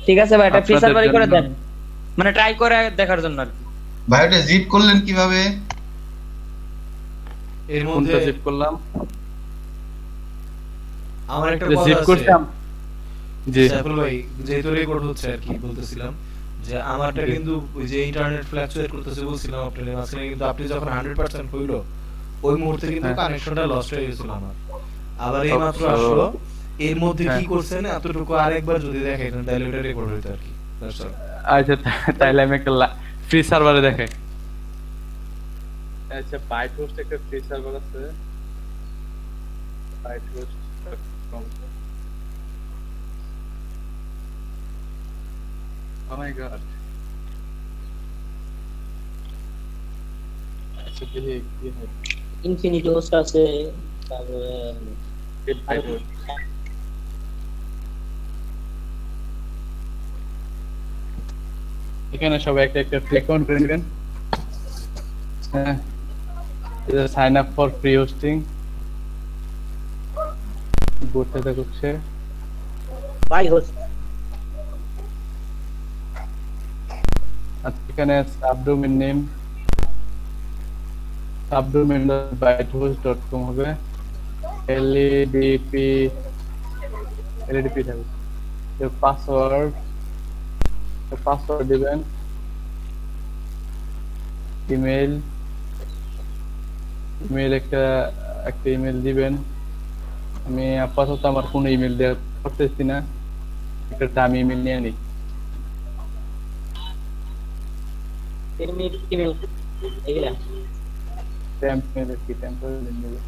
ঠিক আছে ভাই, এটা ফ্রি আপনাদের সার্ভারই করে জন্য- দেন, মানে ট্রাই করে দেখার জন্য আর কি। ভাই ওটা জিপ করলেন কিভাবে? এর কোনটা মধ্যে জিপ করলাম? আমার একটা যে কথা জিপ আছে করতাম, জি সাইফুল ভাই, যেহেতু রেকর্ড হচ্ছে আর কি বলতেছিলাম যে আমারটা কিন্তু ওই যে ইন্টারনেট ফ্ল্যাকচুয়েট করতেছে বলছিলাম আপনাদের মাঝখানে, কিন্তু আপনি যখন 100% হইলো ওই মুহূর্তে কিন্তু হ্যাঁ। কানেকশনটা লস্ট হয়ে গেছিল আমার। আবার এই মাত্র আচ্ছা। আসলো, এর মধ্যে কি হ্যাঁ। করছেন এতটুকু আরেকবার যদি দেখাইতেন তাহলে ওটা রেকর্ড হইতো আর কি। That's all. আচ্ছা তাইলে আমি একটা ফ্রি সার্ভারে দেখাই। আচ্ছা বাইট হোস্ট একটা ফ্রি সার্ভার আছে, byte host. Oh my god. আচ্ছা দেখি কি হয়। ইনফিনিটি হোস্ট আছে, তারপরে বাইট হোস্ট। এখানে সবাই একটা একটা ফ্রি অ্যাকাউন্ট করে নেবেন। হ্যাঁ, এটা sign up for free hosting বোর্ডটা করছে। বাই হোস্ট এখানে সাবডোমেইন নেম subdomain.bytehost.com হবে, ledp থাকবে। তো পাসওয়ার্ড দিবেন, ইমেল একটা ইমেল দিবেন। আমি আপাতত আমার কোনো ইমেল দেওয়া করতেছি না, একটা দামি ইমেল নিয়ে নিই। ইমেল এগুলা টেম্পোরারি নেবে।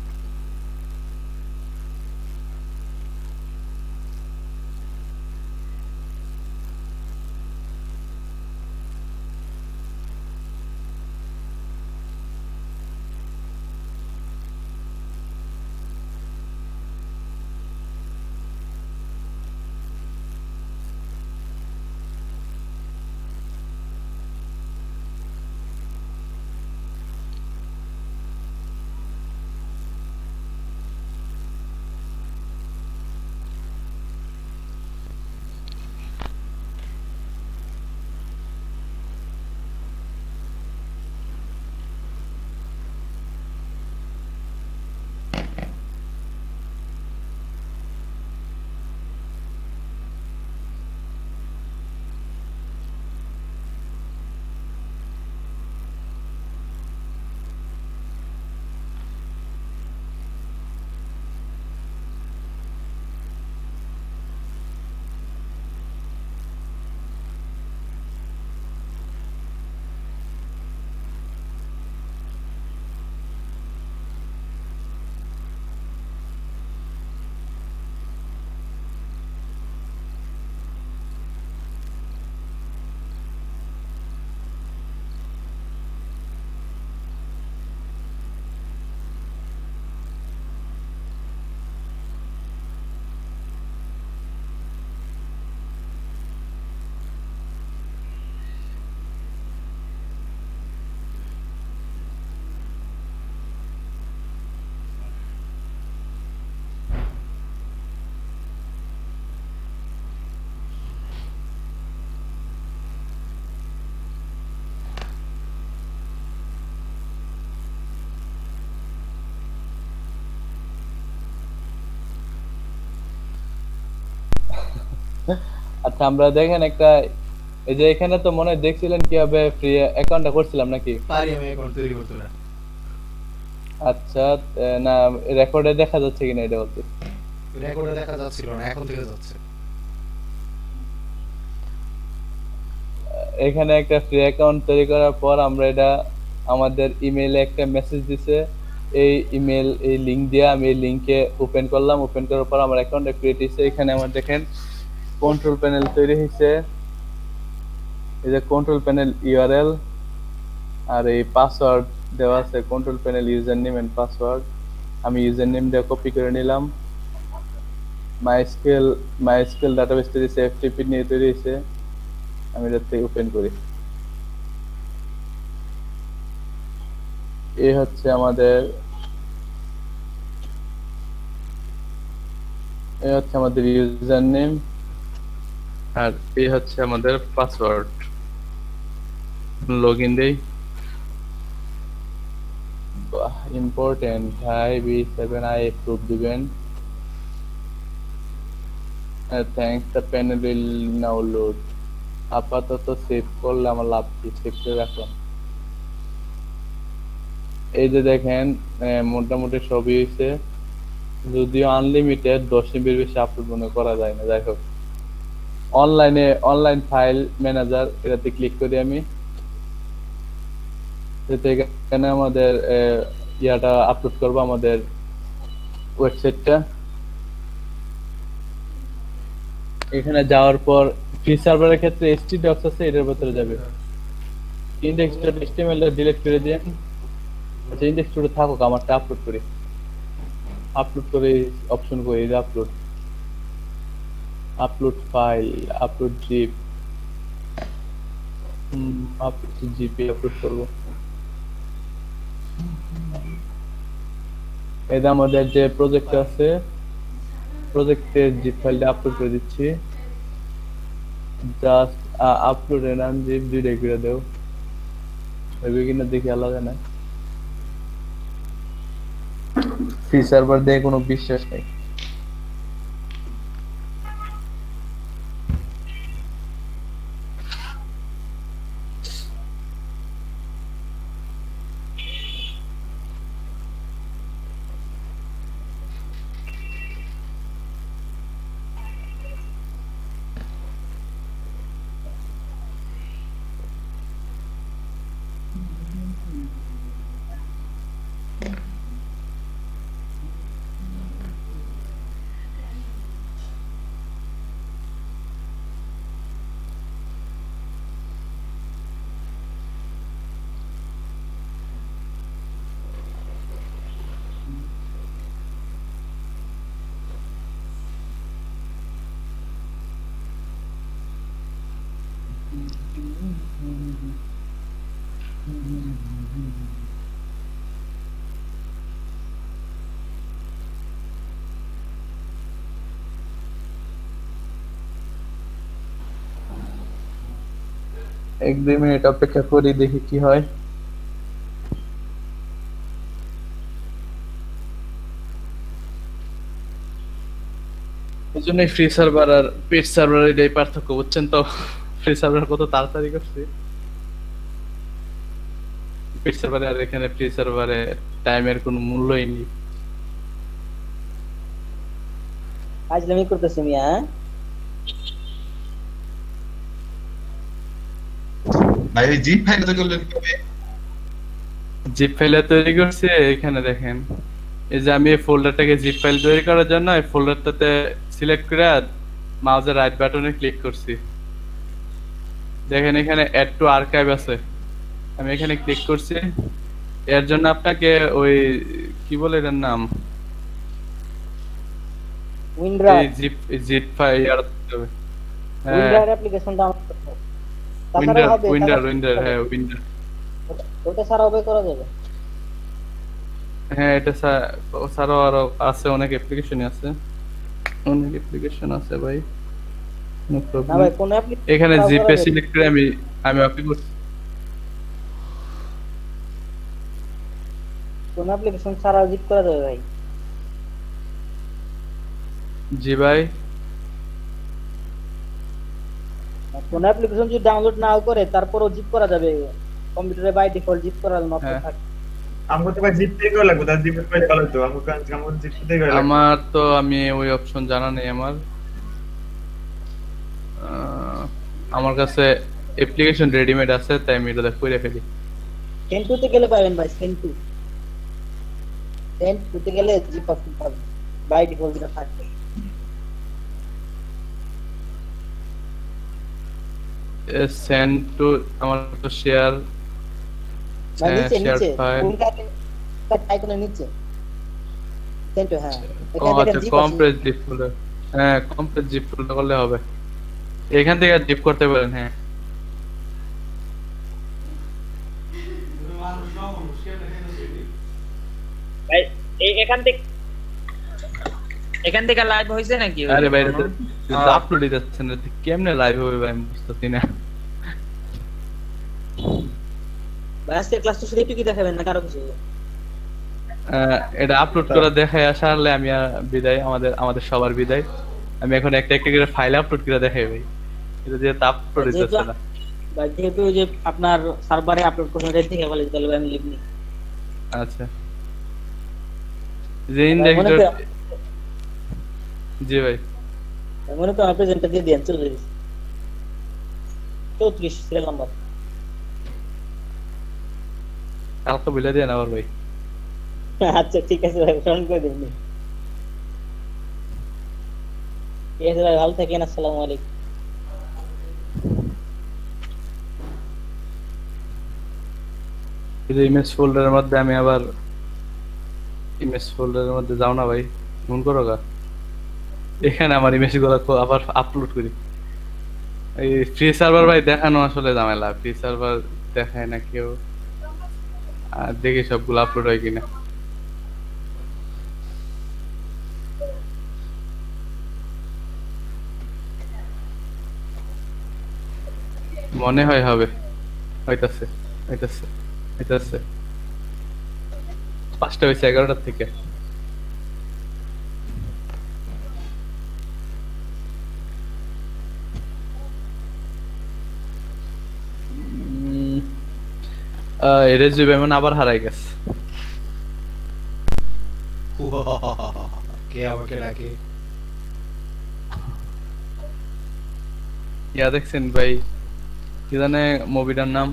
আচ্ছা আমরা দেখেন একটা, এই যে এখানে তো মনে হয় দেখছিলেন কিভাবে ফ্রি অ্যাকাউন্টটা করছিলাম নাকি? পারি আমি অ্যাকাউন্ট তৈরি করতে না। আচ্ছা না রেকর্ডে দেখা যাচ্ছে কিনা এটা বলতে। রেকর্ডে দেখা যাচ্ছিল না, এখন থেকে যাচ্ছে। এখানে একটা ফ্রি অ্যাকাউন্ট তৈরি করার পর আমরা এটা আমাদের ইমেইলে একটা মেসেজ দিছে, এই ইমেল এই লিংক দিয়ে আমি এই লিংকে ওপেন করলাম, ওপেন করার পর আমার অ্যাকাউন্টটা ক্রিয়েট হয়েছে। এখানে আমার দেখেন কন্ট্রোল প্যানেল তৈরি হয়েছে, এই যে কন্ট্রোল প্যানেল ইউআরএল আর এই পাসওয়ার্ড দেওয়া আছে, control panel user name and password. আমি ইউজার নেম দিয়ে কপি করে নিলাম। মাইস্কেল ডাটাবেস তৈরি হয়েছে, এফটিপি নিয়ে তৈরি হয়েছে। আমি এটা থেকে ওপেন করি। এই হচ্ছে আমাদের ইউজার নেম আর এই হচ্ছে আমাদের পাসওয়ার্ড। লগইন দেই। ইম্পর্টেন্ট ভাই B7 I অ্যাপ্রুভ দিবেন। Thanks, the panel will now load. আপাতত সেভ করলে আমার লাভ কি, সেভ করে রাখলাম। এই যে দেখেন মোটামুটি সবই হয়েছে, যদিও আনলিমিটেড 10 MB বেশি আপলোড মনে করা যায় না। যাই হোক, অনলাইন ফাইল ম্যানেজার এটাতে ক্লিক করি আমি। এখানে আমাদের ইয়াটা আপলোড করবো, আমাদের ওয়েবসাইটটা। এখানে যাওয়ার পর ফ্রি সার্ভারের ক্ষেত্রে htdocs আছে, এটার ভিতরে যাবে। index.html ডিলিট করে দেন। আচ্ছা index.html থাকুক, আমারটা আপলোড করি। আপলোড করে অপশন করি আপলোড ফাইল, আপলোড জিপ, জিপে আপলোড করবো। এটা আমাদের যে প্রজেক্ট আছে, প্রজেক্টের জিপ ফাইলটা আপলোড করে দিচ্ছি। জাস্ট আপলোড এন্ড আনজিপ দুইটাই করে দেও, হবে কিনা দেখি, আলাদা না। ফ্রি সার্ভার দিয়ে কোনো বিশ্বাস নেই। এক দুই মিনিট অপেক্ষা করি, দেখি কি হয়। এই জন্যই ফ্রি সার্ভার আর পেড সার্ভারের এটাই পার্থক্য, বুঝছেন তো? ফ্রি সার্ভার কত তাড়াতাড়ি করছে, পেড সার্ভারে আর এখানে ফ্রি সার্ভারে টাইমের কোনো মূল্যই নেই। আজলামি করতেছি মিয়া। ভাই ওই জিপ ফাইল তো করলেন কবে? জিপ ফাইল তৈরি করছে, এখানে দেখেন এই যে আমি এই ফোল্ডারটাকে জিপ ফাইল তৈরি করার জন্য এই ফোল্ডারটাতে সিলেক্ট করে মাউসের রাইট বাটনে ক্লিক করছি। দেখেন এখানে অ্যাড টু আর্কাইভ আছে, আমি এখানে ক্লিক করছি। এর জন্য আপনাকে ওই কি বলে এটার নাম, উইন্ডার জিপ ফাইল আর হবে। উইন্ডার অ্যাপ্লিকেশন ডাউনলোড করতে হবে। তাছাড়া হবে উইন্ডার হ্যাঁ উইন্ডার। ওটা ছাড়া হবে করা যাবে। হ্যাঁ এটা ছাড়াও আরো আছে, অনেক অ্যাপ্লিকেশন আছে, অনেক অ্যাপ্লিকেশন আছে ভাই। নো না প্রবলেম। ভাই কোন অ্যাপ্লিকেশন এখানে জিপে সিলেক্ট করে আমি ওকে করছি। কোন অ্যাপ্লিকেশন ছাড়া জিপ করা যাবে ভাই? জি ভাই কোন অ্যাপ্লিকেশন যদি ডাউনলোড নাও করে তারপরও জিপ করা যাবে, কম্পিউটারে বাই ডিফল্ট জিপ করার মতো হ্যাঁ। থাকে। আমাকে তো ভাই জিপ থেকে করা লাগবে, তার জিপ করে ভালো হতো। আমাকে জিপ থেকে করা লাগবে। আমার তো আমি ওই অপশন জানা নেই আমার। আমার কাছে অ্যাপ্লিকেশন রেডিমেড আছে, তাই আমি এটা করে ফেলি। সেন্টুতে গেলে পাবেন ভাই, সেন্টুতে গেলে জিপ অপশন পাবেন, বাই ডিফল্ট যেটা থাকে। সেন্ড টু আমার তো শেয়ার না নিচে শেয়ার নিচে ফাইল। কোনটা আইকনের নিচে সেন্টু, হ্যাঁ ও আচ্ছা, কমপ্রেস জিপ ফোল্ডার। হ্যাঁ, কমপ্রেস জিপ ফোল্ডার করলে হবে। এখান থেকে জিপ করতে পারেন। হ্যাঁ, ভাই এখান থেকে লাইভ হইছে নাকি? আরে ভাই আপলোড দিতেছে না, কেমনে লাইভ হবে ভাই আমি বুঝতেছি না। ভাই আজকে ক্লাস তো শুধু একটু কি দেখাবেন না কারো কিছু? এটা আপলোড করে দেখায় আসলে আমি বিদায়, আমাদের সবার বিদায়। আমি এখন একটা একটা করে ফাইল আপলোড করে দেখাই ভাই, এটা দিয়ে আপলোড দিতেছে না ভাই। যেহেতু যে আপনার সার্ভারে আপলোড করছেন এটা থেকে বলে তাহলে আমি লিভ নি। আচ্ছা, যে ইন্ডেক্স জি ভাই, মনে তো আপনি প্রেজেন্টটা দিয়ে দেন, 34 সিরিয়াল নাম্বার। কালকে বলে দেন আবার ভাই। আচ্ছা ঠিক আছে ভাই, ফোন করে দিন। ঠিক আছে ভাই, ভালো থাকেন, আসসালামু আলাইকুম। এই ইমেজ ফোল্ডারের মধ্যে আমি আবার ইমেজ ফোল্ডারের মধ্যে যাও না ভাই, ফোন করো গা, এখানে আমার ইমেজ গুলো আবার আপলোড করি। এই ফ্রি সার্ভার ভাই দেখানো আসলে ঝামেলা, ফ্রি সার্ভার দেখায় না কেউ, আর দেখি সবগুলো আপলোড হয় কিনা। মনে হয় হবে, হইতাছে হইতাছে হইতাছে। 5টা হয়েছে 11টার থেকে। রেজুবে এমন আবার হারাই গেছে। কে আমাকে ডাকে? ইয়া দেখছেন ভাই, কি জানে মুভিটার নাম,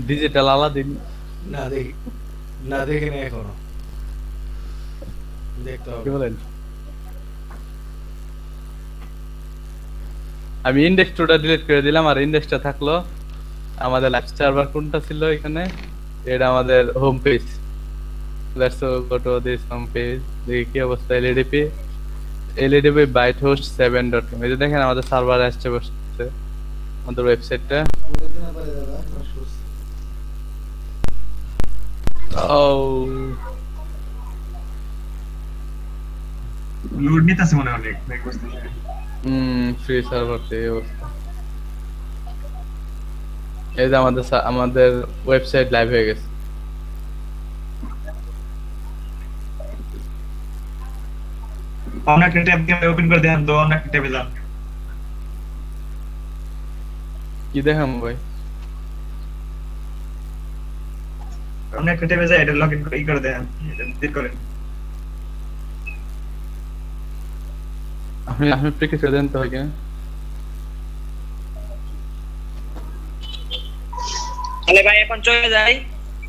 ডিজিটাল আলাদিন? না দেখি, না দেখি না এখনো, দেখতে কি হবে। বলেন? আমি ইন্ডেক্স টুটা ডিলিট করে দিলাম, আর ইন্ডেক্সটা থাকলো। আমাদের লাইভ সার্ভার কোনটা ছিল এখানে, এটা আমাদের home page. Let's go to this home page, দেখি কি অবস্থা। LDP bytehost7.com, এই যে দেখেন আমাদের সার্ভার আসছে বসছে আমাদের ওয়েবসাইটটা। লোড নিতেছে মনে হয় অনেক, দেখ বুঝতে। ফ্রি সার্ভারতে এই অবস্থা। এই যে আমাদের ওয়েবসাইট লাইভ হয়ে গেছে। অন্য একটা ট্যাব দিয়ে ওপেন করে দেন, তো অন্য একটা ট্যাবে যান। কি দেখাম ভাই? অন্য একটা ট্যাবে যায়, এটা লগইন করে দেন, এটা ডিলিট করেন। আমি প্র্যাকটিস করে দেন তো হয় কিনা। তাহলে ভাই এখন চলে যাই।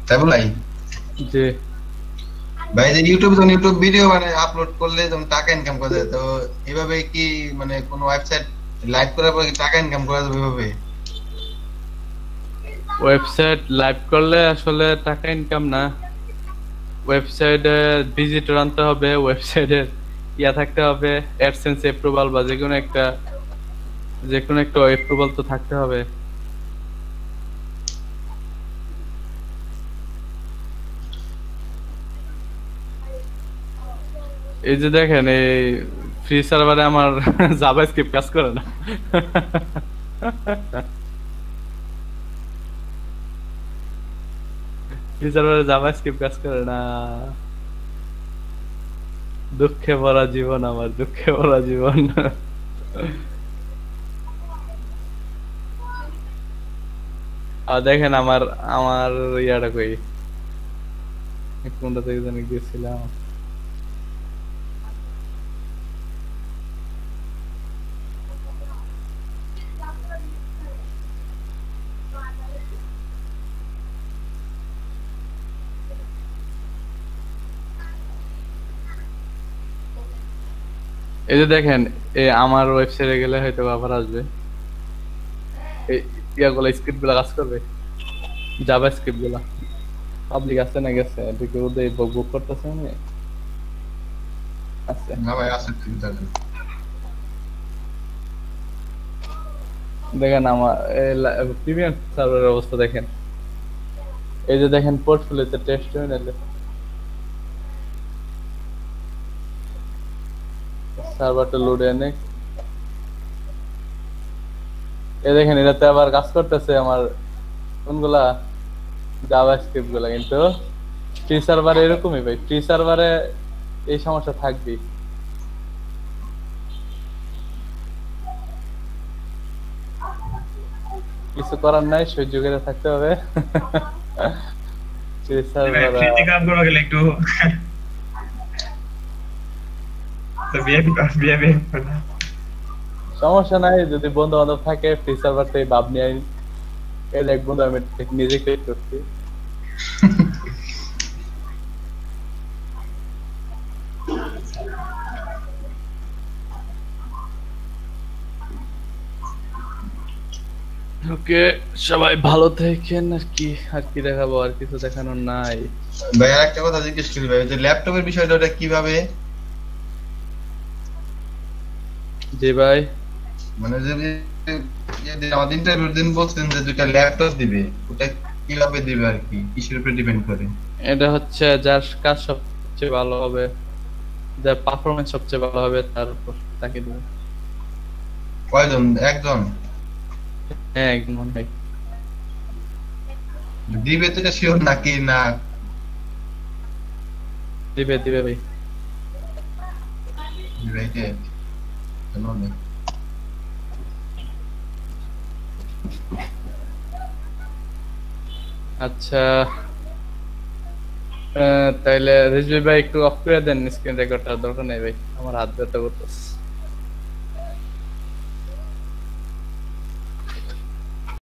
তাই বলাই জি ভাই, যে ইউটিউবে যখন ইউটিউব ভিডিও মানে আপলোড করলে যখন টাকা ইনকাম করা যায়, তো এভাবে কি মানে কোন ওয়েবসাইট লাইভ করার পর কি টাকা ইনকাম করা যাবে এভাবে? ওয়েবসাইট লাইভ করলে আসলে টাকা ইনকাম না, ওয়েবসাইটে ভিজিটর আনতে হবে, ওয়েবসাইটের ইয়া থাকতে হবে, অ্যাডসেন্স অ্যাপ্রুভাল বা যে কোনো একটা অ্যাপ্রুভাল তো থাকতে হবে। এই যে দেখেন এই ফ্রি সার্ভারে আমার জাভাস্ক্রিপ্ট কাজ করে না। ফ্রি সার্ভারে জাভাস্ক্রিপ্ট কাজ করে না। দুঃখে ভরা জীবন আমার, দুঃখে ভরা জীবন। আর দেখেন আমার আমার ইয়াটা কই, কোনটা থেকে জানি গেছিলাম। এই যে দেখেন, আমার ওয়েবসাইটে গেলে হয়তো আবার আসবে, এই ইয়াগুলো স্ক্রিপ্ট গুলা কাজ করবে, জাভা স্ক্রিপ্ট গুলা পাবলিক আছে না গেছে, এদিকে ওদের বক বক করতেছে না আছে না ভাই আছে ঠিক আছে। দেখেন আমার প্রিমিয়াম সার্ভারের অবস্থা দেখেন, এই যে দেখেন পোর্টফোলিওতে টেস্ট হয়ে নিলে সার্ভারটা লোডে এনে, এই দেখেন এটাতে আবার কাজ করতেছে আমার কোনগুলা জাভা স্ক্রিপ্ট গুলা, কিন্তু ফ্রি সার্ভারে এরকমই ভাই, ফ্রি সার্ভারে এই সমস্যা থাকবেই। কিছু করার নাই, সহ্য করে থাকতে হবে। ফ্রি সার্ভার ফ্রিতে কাম করবা গেলে একটু তো বিয়ে সমস্যা নাই, যদি বন্ধু বান্ধব থাকে ফ্রি সার্ভার থেকে ভাব নিয়ে এক বন্ধু আমি নিজে ক্রিয়েট করছি। ওকে সবাই ভালো থাকেন, আর কি দেখাবো, আর কিছু দেখানোর নাই ভাই। আর একটা কথা জিজ্ঞেস করি ভাই, যে ল্যাপটপের বিষয়টা ওটা কিভাবে, জি ভাই মানে যে আমাদের ইন্টারভিউর দিন বলছেন যে দুইটা ল্যাপটপ দিবে, ওটা কিভাবে দিবে আর কি, কিসের উপর ডিপেন্ড করে? এটা হচ্ছে যার কাজ সবচেয়ে ভালো হবে, যার পারফরম্যান্স সবচেয়ে ভালো হবে তার উপর তাকে দিবে। কয়জন? একজন হ্যাঁ একদম মনে হয় দিবে, তো এটা শিওর নাকি না? দিবে দিবে ভাই। রাইটে ধন্যবাদ। আচ্ছা তাইলে রিজভি ভাই একটু অফ করে দেন স্ক্রিন রেকর্ডটা, দরকার নেই ভাই, আমার হাত ব্যথা করতেছে।